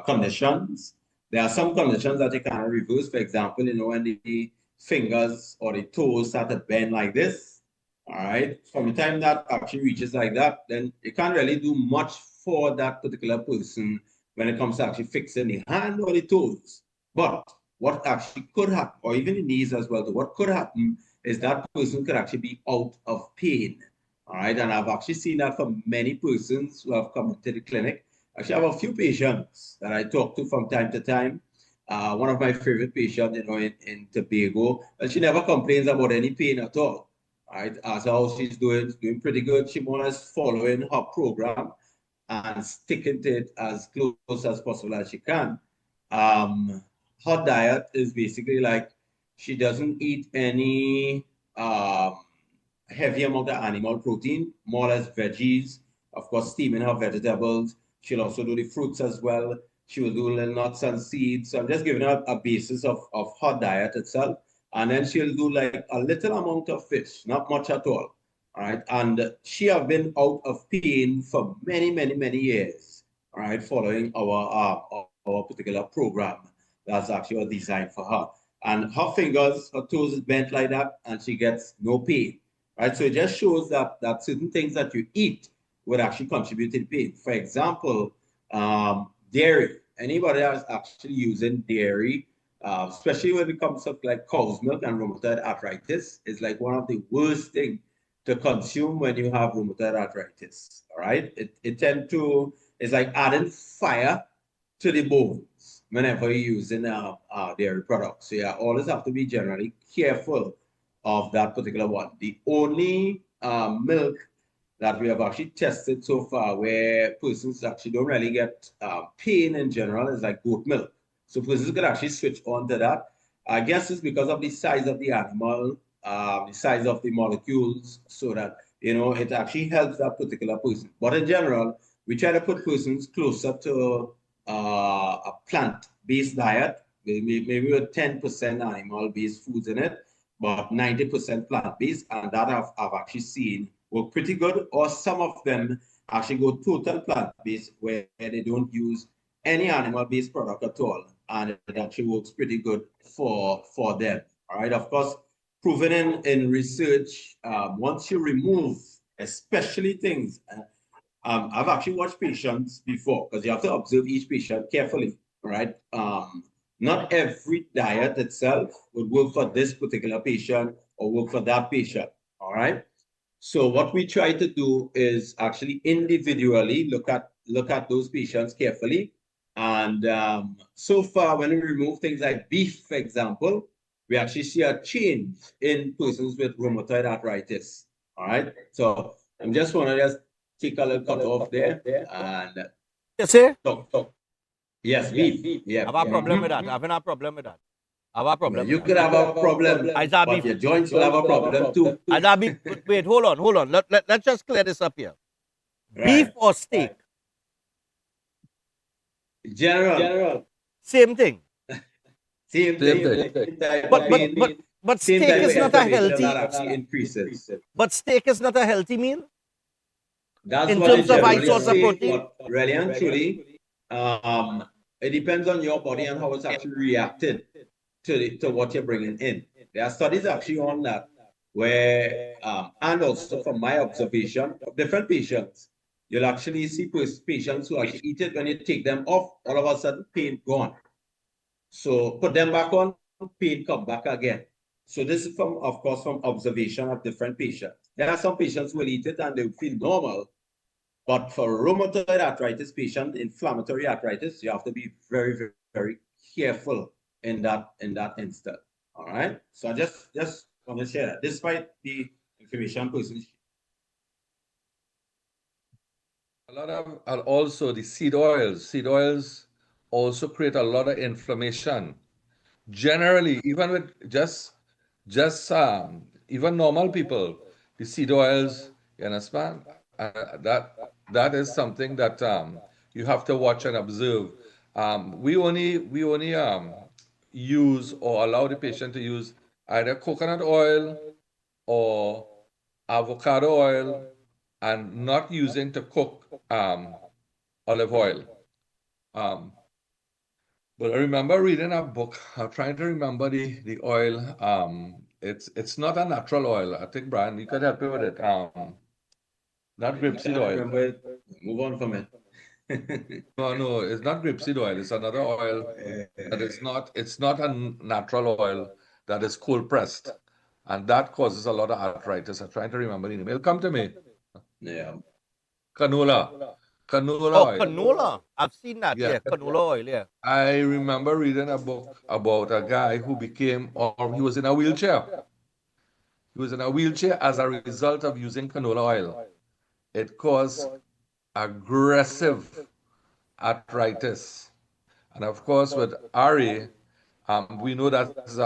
conditions. There are some conditions that you cannot reverse. For example, when the fingers or the toes start to bend like this, all right, from the time that actually reaches like that, then you can't really do much for that particular person when it comes to actually fixing the hand or the toes. But what actually could happen, or even the knees as well, what could happen is that person could actually be out of pain. All right, and I've actually seen that for many persons who have come to the clinic. Actually, I have a few patients that I talk to from time to time. One of my favorite patients, in Tobago, and she never complains about any pain at all. All right, as how she's doing pretty good. She more or less following her program and sticking to it as close as possible as she can. Her diet is basically like she doesn't eat any heavy amount of animal protein, more or less veggies, of course, steaming her vegetables. She'll also do the fruits as well. She will do little nuts and seeds. So I'm just giving her a basis of her diet itself. And then she'll do like a little amount of fish, not much at all. All right. And she have been out of pain for many, many, many years. All right, following our particular program that's actually designed for her. And her fingers, her toes is bent like that, and she gets no pain. Right? So it just shows that certain things that you eat would actually contribute to pain. For example, dairy. Anybody that's actually using dairy, especially when it comes to like cow's milk and rheumatoid arthritis, is like one of the worst things to consume when you have rheumatoid arthritis. All right? It's like adding fire to the bones whenever you're using dairy products. So you always have to be generally careful of that particular one. The only milk that we have actually tested so far where persons actually don't really get pain in general is like goat milk. So persons could actually switch on to that. I guess it's because of the size of the animal the size of the molecules, so that, you know, it actually helps that particular person. But in general, we try to put persons closer to a plant-based diet, maybe with 10% animal-based foods in it, but 90% plant-based, and that I've actually seen work pretty good. Or some of them actually go total plant-based, where they don't use any animal-based product at all, and it actually works pretty good for them. All right, of course, proven in research, once you remove, especially things, I've actually watched patients before, because you have to observe each patient carefully, right? Not every diet itself would work for this particular patient or work for that patient, all right? So what we try to do is actually individually look at those patients carefully. And so far, when we remove things like beef, for example, we actually see a change in persons with rheumatoid arthritis, all right? So I'm just want to just take a little cut off there and talk. Yes, beef. Yeah. I have a problem with that. I have a problem with that. I have a problem. You could have a problem, but your joints will have a problem too. Wait, hold on. Let's just clear this up here. Right. Beef or steak? General. Same thing. Same thing. But steak is not a healthy. Actually increases. But steak is not a healthy meal. That's in what terms of high source of protein. Really and truly, it depends on your body and how it's actually reacted to what you're bringing in. There are studies actually on that, where and also from my observation of different patients, you'll actually see patients who actually eat it. When you take them off, all of a sudden pain gone. So put them back on, pain come back again. So this is of course, from observation of different patients. There are some patients who will eat it and they will feel normal. But for rheumatoid arthritis patient, inflammatory arthritis, you have to be very, very, very careful in that instant. All right. So I just want to share that, despite the information person. A lot of, and also the seed oils. Seed oils also create a lot of inflammation. Generally, even with just even normal people, the seed oils, you understand? That is something that you have to watch and observe. We only use or allow the patient to use either coconut oil or avocado oil, and not using to cook olive oil. But I remember reading a book. I'm trying to remember the oil. It's not a natural oil. I think, Brian, you could help me with it. Not grapeseed oil. Move on from it. No, it's not grapeseed oil. It's another oil that it's not a natural oil that is cold pressed, and that causes a lot of arthritis. I'm trying to remember the name. It'll come to me. Yeah. Canola oil. Canola. I've seen that. Yeah, canola oil. Yeah. I remember reading a book about a guy who he was in a wheelchair. He was in a wheelchair as a result of using canola oil. It caused aggressive arthritis. And of course, with RA, we know that is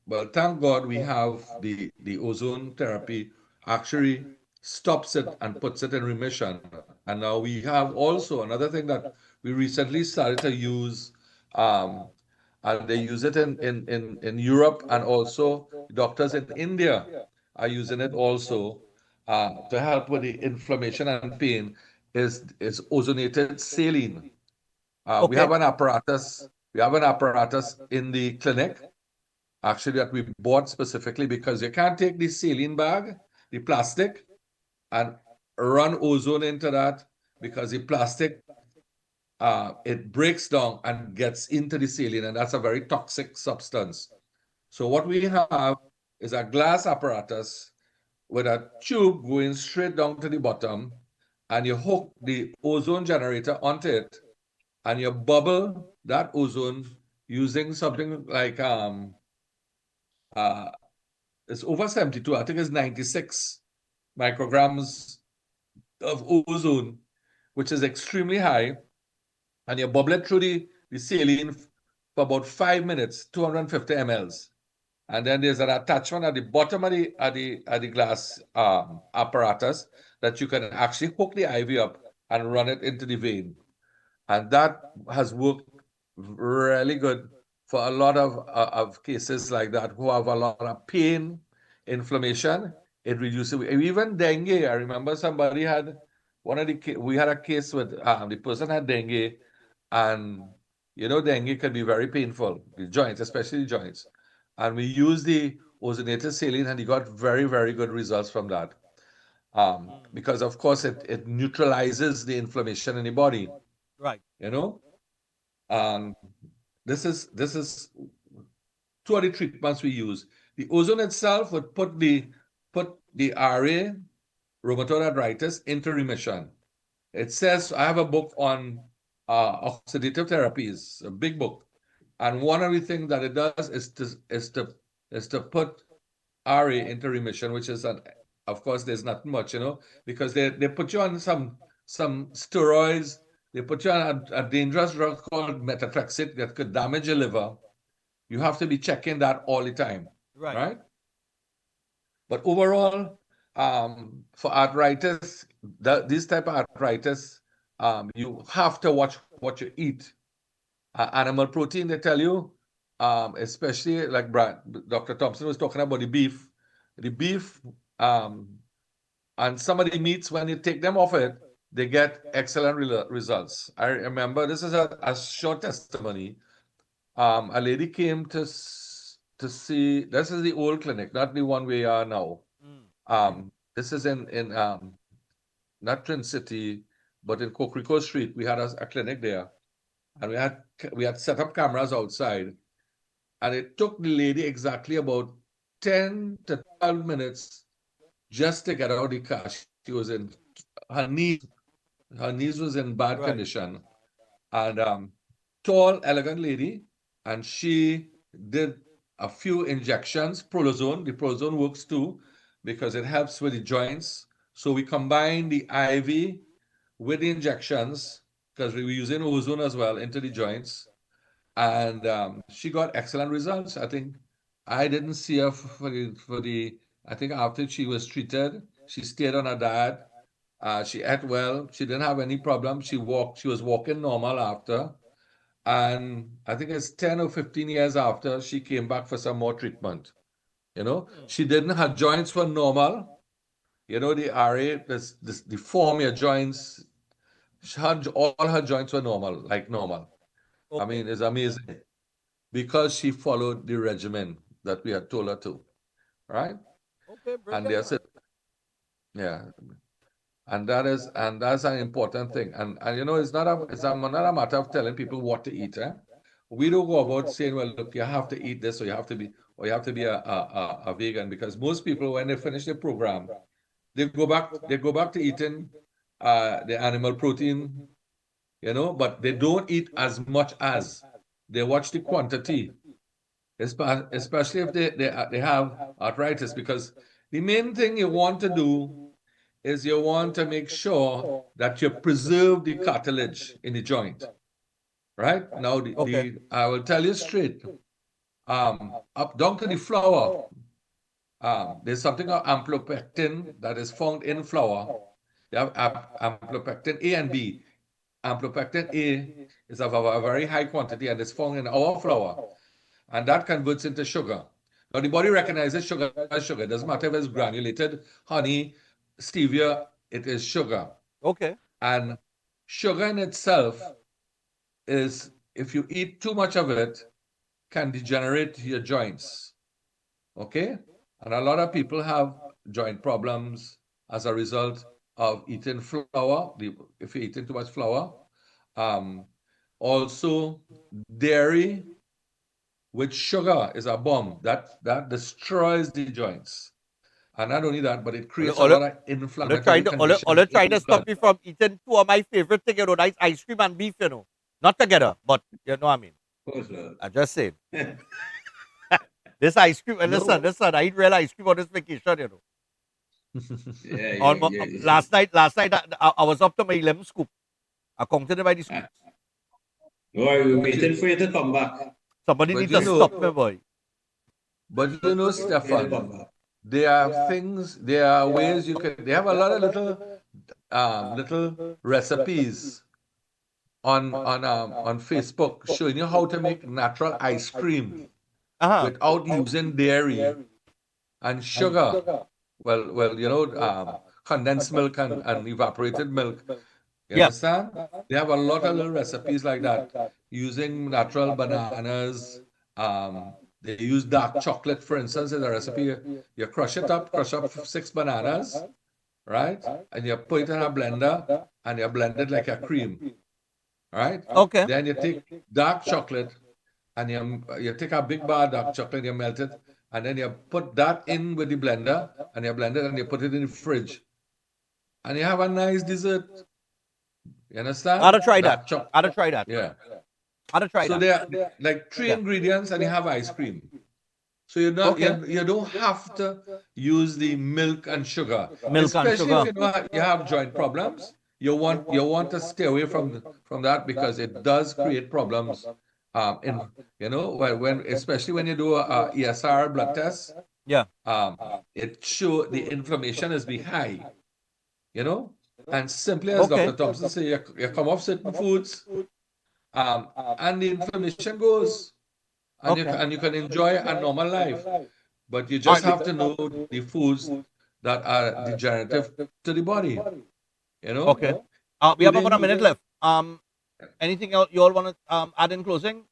but thank God we have the ozone therapy actually stops it and puts it in remission. And now we have also another thing that we recently started to use, and they use it in Europe, and also doctors in India are using it also to help with the inflammation and pain, is ozonated saline. We have an apparatus. We have an apparatus in the clinic, actually, that we bought specifically because you can't take the saline bag, the plastic, and run ozone into that, because the plastic, it breaks down and gets into the saline, and that's a very toxic substance. So what we have is a glass apparatus with a tube going straight down to the bottom, and you hook the ozone generator onto it, and you bubble that ozone using something like it's over 72, I think it's 96 micrograms of ozone, which is extremely high, and you bubble it through the saline for about 5 minutes, 250 mLs. And then there's an attachment at the bottom of the glass apparatus that you can actually hook the IV up and run it into the vein. And that has worked really good for a lot of cases like that who have a lot of pain, inflammation. It reduces even dengue. I remember somebody had we had a case with the person had dengue, and dengue can be very painful, the joints, especially the joints. And we used the ozonated saline, and he got very, very good results from that. Because of course it neutralizes the inflammation in the body. Right. This is two of the treatments we use. The ozone itself would put the RA, rheumatoid arthritis, into remission. It says, I have a book on oxidative therapies, a big book. And one of the things that it does is to put RA into remission, which is, of course, there's not much, because they put you on some steroids. They put you on a dangerous drug called methotrexate that could damage your liver. You have to be checking that all the time, right? But overall, for arthritis, this type of arthritis, you have to watch what you eat. Animal protein, they tell you, especially like Dr. Thompson was talking about the beef. The beef and some of the meats, when you take them off it, they get excellent results. I remember, this is a short testimony. A lady came to see, this is the old clinic, not the one we are now. This is in not Trin City, but in Cocrico Street. We had a clinic there, and we had set up cameras outside, and it took the lady exactly about 10 to 12 minutes just to get out the car. She was in her knees was in bad condition, and tall, elegant lady, and she did a few injections, prolozone. The prolozone works too because it helps with the joints. So we combine the IV with the injections, because we were using ozone as well, into the joints, and she got excellent results. I think I didn't see her for the I think after she was treated, she stayed on her diet. She ate well. She didn't have any problem. She was walking normal after. And I think it's 10 or 15 years after, she came back for some more treatment. She didn't, her joints were normal. The RA, the form of your joints, all her joints were normal, like normal. I mean, it's amazing. Because she followed the regimen that we had told her to. Right? Okay, and that's it. Yeah. And that's an important thing. And it's not a matter of telling people what to eat. We don't go about saying, well, look, you have to eat this, or you have to be a vegan, because most people, when they finish the program, they go back to eating the animal protein, but they don't eat as much as they watch the quantity, especially if they have arthritis, because the main thing you want to do is you want to make sure that you preserve the cartilage in the joint, right? Now, I will tell you straight, up down to the flour, there's something called amplopectin that is found in flour. You have amplopectin A and B. Amplopectin A is of a very high quantity, and it's found in our flour, and that converts into sugar. Now, the body recognizes sugar as sugar. It doesn't matter if it's granulated, honey, stevia, it is sugar. Okay. And sugar in itself is, if you eat too much of it, can degenerate your joints. Okay? And a lot of people have joint problems as a result of eating flour, if you're eating too much flour. Also, dairy with sugar is a bomb. That destroys the joints. And not only that, but it creates a lot of inflammatory conditions. They're trying to stop me from eating two of my favorite things, that's ice cream and beef, Not together, but you know what I mean. Of course not. I just said. This ice cream, and listen, I eat real ice cream on this vacation, Last night, I was up to my 11 scoop. I counted by the scoop. No, we're waiting for you to come back. Somebody needs to stop me, boy. But you know, Stefan, there are things, there are ways you can, they have a lot of little recipes on Facebook showing you how to make natural ice cream without using dairy and sugar. Well, you know, condensed milk and evaporated milk. You understand? They have a lot of little recipes like that using natural bananas. They use dark chocolate, for instance, in the recipe. You crush up 6 bananas, right? And you put it in a blender and you blend it like a cream, right? Okay. Then you take dark chocolate and you take a big bar of dark chocolate, you melt it, and then you put that in with the blender and you blend it and you put it in the fridge. And you have a nice dessert. You understand? I'll try that. I'll try that. Yeah. I'll try so that. So there are like 3 ingredients and you have ice cream. So you're not, you don't have to use the milk and sugar. Especially if you have joint problems. You want to stay away from that because it does create problems. Especially when you do a ESR blood test. Yeah. It show the inflammation is be high. You know, and simply as Dr. Thompson said, you come off certain foods, and the inflammation goes, and you can enjoy a normal life, but you just have to know the foods that are degenerative to the body. You know. Okay. We have about a minute left. Anything else you all want to add in closing?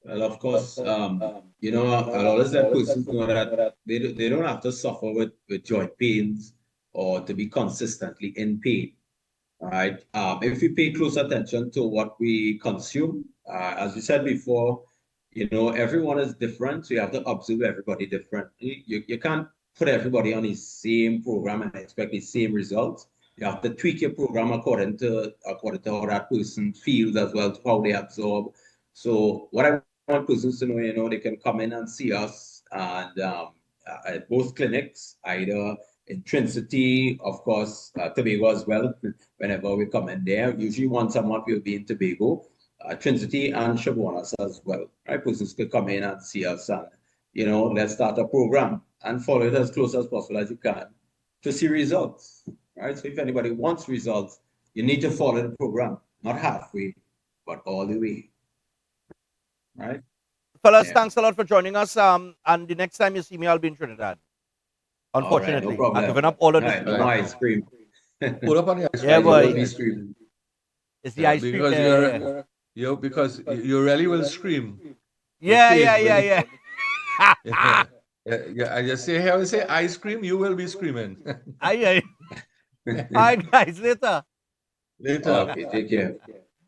Well, of course, you know, I'll always let persons know that they don't have to suffer with joint pains or to be consistently in pain. All right. If we pay close attention to what we consume, as we said before, you know, everyone is different, so you have to observe everybody differently. You can't put everybody on the same program and expect the same results. You have to tweak your program according to how that person feels as well, to how they absorb. So what I want persons to know, you know, they can come in and see us and at both clinics, either in Trinity, of course, Tobago as well. Whenever we come in there, usually once a month we'll be in Tobago, Trinity and Chabonas as well. Right, persons could come in and see us, and you know, let's start a program and follow it as close as possible as you can to see results. Right, so if anybody wants results, you need to follow the program, not halfway, but all the way. Right, fellas, thanks a lot for joining us. And the next time you see me, I'll be in Trinidad. Unfortunately, no I've given up all of this. No ice cream. Pull up on the ice cream. Yeah, boy. It's the ice cream. Because you really will scream. Yeah. I just say, how you say ice cream, you will be screaming. Aye. All right, guys, later. Okay, take care.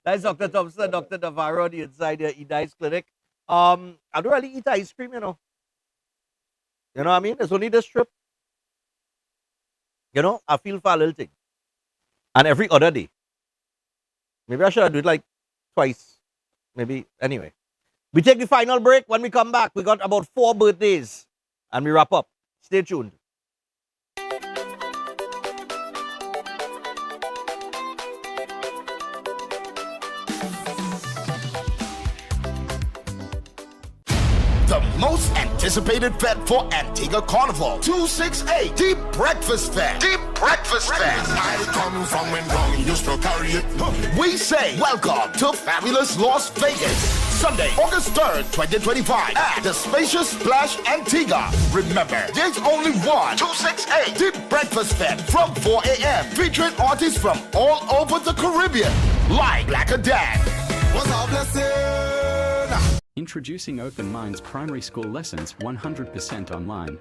That's Dr. Thompson, Dr. Navarro, the inside the E-Dice Clinic. I don't really eat ice cream, you know. You know what I mean? There's only this trip. You know, I feel for a little thing. And every other day. Maybe I should do it like twice. Maybe. Anyway. We take the final break. When we come back, we got about 4 birthdays. And we wrap up. Stay tuned. The most anticipated fete for Antigua Carnival. 268 Deep Breakfast Fest. Deep Breakfast Fest. I come from when wrong used to carry it. We say welcome to fabulous Las Vegas. Sunday, August 3rd, 2025 at the spacious Splash Antigua. Remember, there's only one 268 Deep Breakfast Fest from 4 a.m. featuring artists from all over the Caribbean. Like Black a Dad. What's our blessing? Introducing Open Minds primary school lessons 100% online.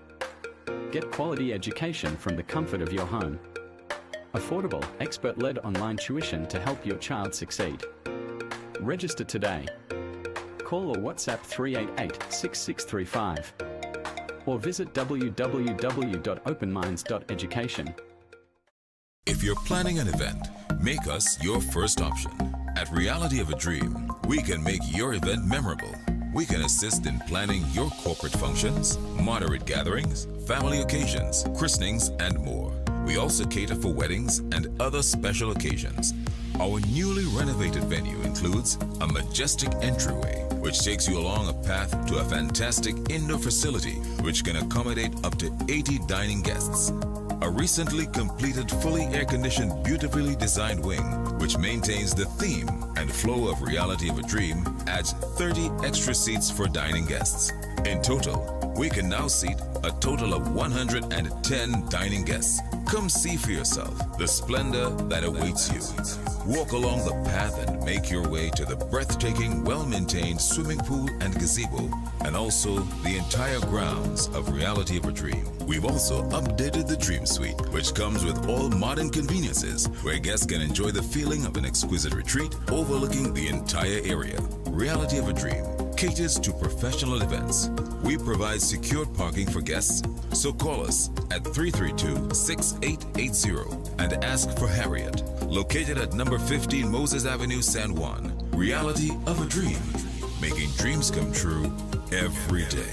Get quality education from the comfort of your home. Affordable, expert-led online tuition to help your child succeed. Register today. Call or WhatsApp 388-6635 or visit www.openminds.education. If you're planning an event, make us your first option. At Reality of a Dream, we can make your event memorable. We can assist in planning your corporate functions, moderate gatherings, family occasions, christenings, and more. We also cater for weddings and other special occasions. Our newly renovated venue includes a majestic entryway, which takes you along a path to a fantastic indoor facility which can accommodate up to 80 dining guests. A recently completed fully air-conditioned, beautifully designed wing, which maintains the theme and flow of Reality of a Dream, adds 30 extra seats for dining guests. In total, we can now seat a total of 110 dining guests. Come see for yourself the splendor that awaits you. Walk along the path and make your way to the breathtaking, well-maintained swimming pool and gazebo, and also the entire grounds of Reality of a Dream. We've also updated the Dream Suite, which comes with all modern conveniences, where guests can enjoy the feeling of an exquisite retreat overlooking the entire area. Reality of a Dream caters to professional events. We provide secured parking for guests, so call us at 332-6880 and ask for Harriet, located at number 15 Moses Avenue, San Juan. Reality of a Dream, making dreams come true every day.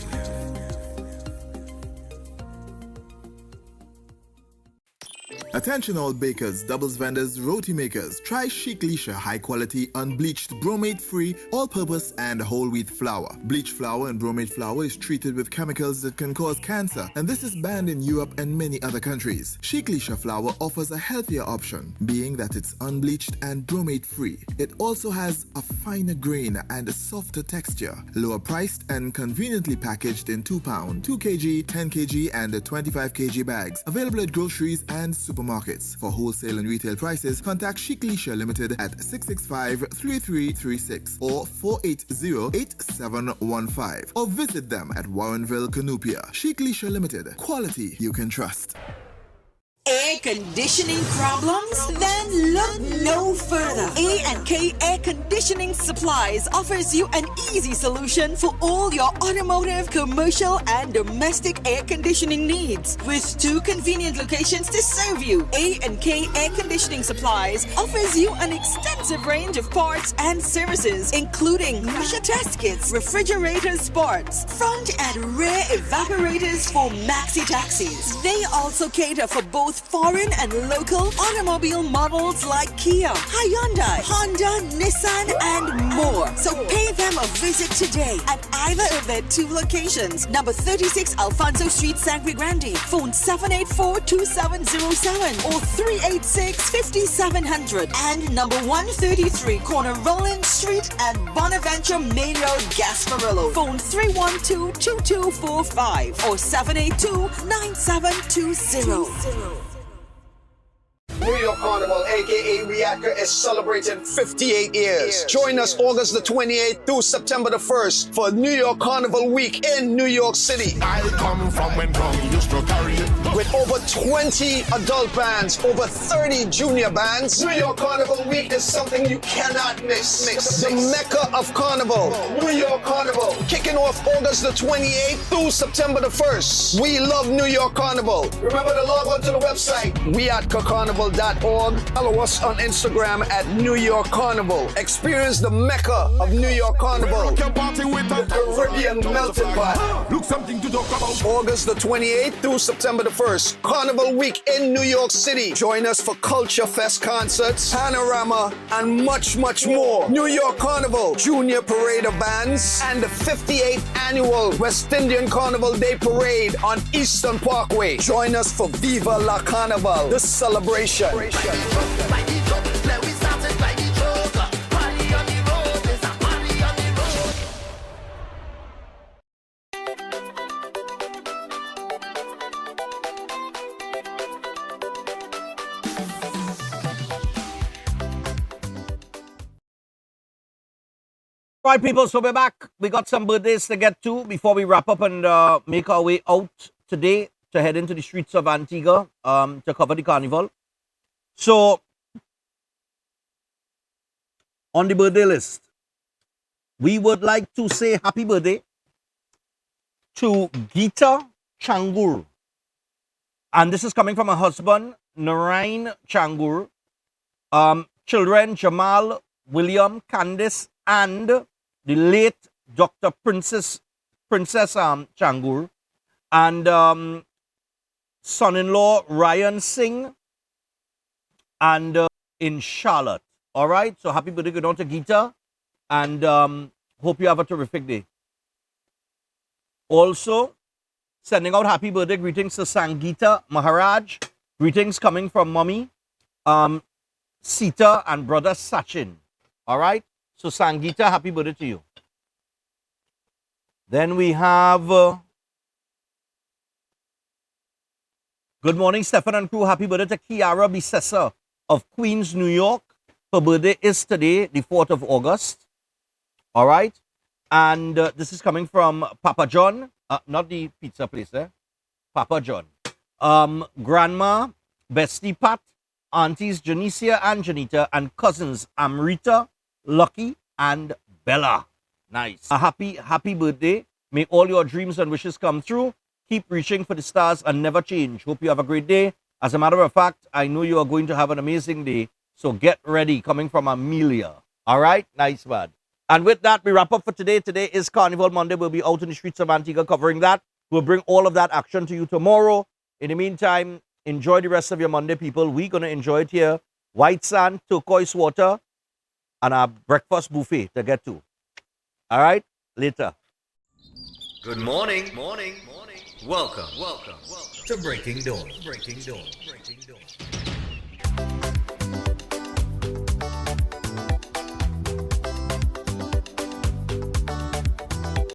Attention all bakers, doubles vendors, roti makers. Try Chic Leisha high quality, unbleached, bromate free, all purpose and whole wheat flour. Bleached flour and bromate flour is treated with chemicals that can cause cancer, and this is banned in Europe and many other countries. Chic Leisha flour offers a healthier option, being that it's unbleached and bromate free. It also has a finer grain and a softer texture, lower priced and conveniently packaged in 2 pound, 2 kg, 10 kg and 25 kg bags. Available at groceries and supermarkets. For wholesale and retail prices, contact Chic Leisha Limited at 665-3336 or 480-8715 or visit them at Warrenville, Canupia. Chic Leisha Limited. Quality you can trust. Air conditioning problems? Then look no further. A&K Air Conditioning Supplies offers you an easy solution for all your automotive, commercial, and domestic air conditioning needs. With 2 convenient locations to serve you, A&K Air Conditioning Supplies offers you an extensive range of parts and services, including pressure test kits, refrigerators, parts, front and rear evaporators for maxi taxis. They also cater for both foreign and local automobile models like Kia, Hyundai, Honda, Nissan, and more. So pay them a visit today at either of their 2 locations. Number 36 Alfonso Street, Sangre Grande. Phone 784-2707 or 386-5700. And number 133 Corner Roland Street at Bonaventure Main Road, Gasparillo. Phone 312-2245 or 782-9720. New York Carnival, aka Reactor, is celebrating 58 years. Join us August the 28th through September the 1st for New York Carnival Week in New York City. I come from when Ronnie used to carry it. With over 20 adult bands, over 30 junior bands, New York Carnival Week is something you cannot miss. The Mecca of Carnival, New York Carnival, kicking off August the 28th through September the 1st. We love New York Carnival. Remember to log on to the website, weatcarnival.org. Follow us on Instagram at New York Carnival. Experience the Mecca of New York Carnival. The Caribbean melting pot. Look something to talk about. August the 28th through September the 1st. Carnival Week in New York City. Join us for Culture Fest concerts, Panorama, and much, much more. New York Carnival, Junior Parade of Bands, and the 58th Annual West Indian Carnival Day Parade on Eastern Parkway. Join us for Viva La Carnival, the celebration. Right, people, so we're back. We got some birthdays to get to before we wrap up and make our way out today to head into the streets of Antigua to cover the carnival. So, on the birthday list, we would like to say happy birthday to Geeta Changur. And this is coming from her husband, Narain Changur. Children, Jamal, William, Candice, and the late Dr. Princess Changur. And son-in-law, Ryan Singh. And in Charlotte. All right. So happy birthday to Geeta. And hope you have a terrific day. Also, sending out happy birthday greetings to Sangeeta Maharaj. Greetings coming from Mommy, Sita, and brother Sachin. All right? So, Sangeeta, happy birthday to you. Then we have, good morning, Stefan and crew. Happy birthday to Kiara Bissessa of Queens, New York. Her birthday is today, the 4th of August. All right? And this is coming from Papa John, not the pizza place there. Papa John. Grandma, Bestie Pat, aunties Janicia and Janita, and cousins Amrita, Lucky, and Bella. Nice. A happy birthday. May all your dreams and wishes come true. Keep reaching for the stars and never change. Hope you have a great day. As a matter of fact, I know you are going to have an amazing day. So get ready. Coming from Amelia. All right? Nice, man. And with that, we wrap up for today. Today is Carnival Monday. We'll be out in the streets of Antigua covering that. We'll bring all of that action to you tomorrow. In the meantime, enjoy the rest of your Monday, people. We're going to enjoy it here. White sand, turquoise water, and our breakfast buffet to get to. All right? Later. Good morning. Welcome to Breaking Dawn.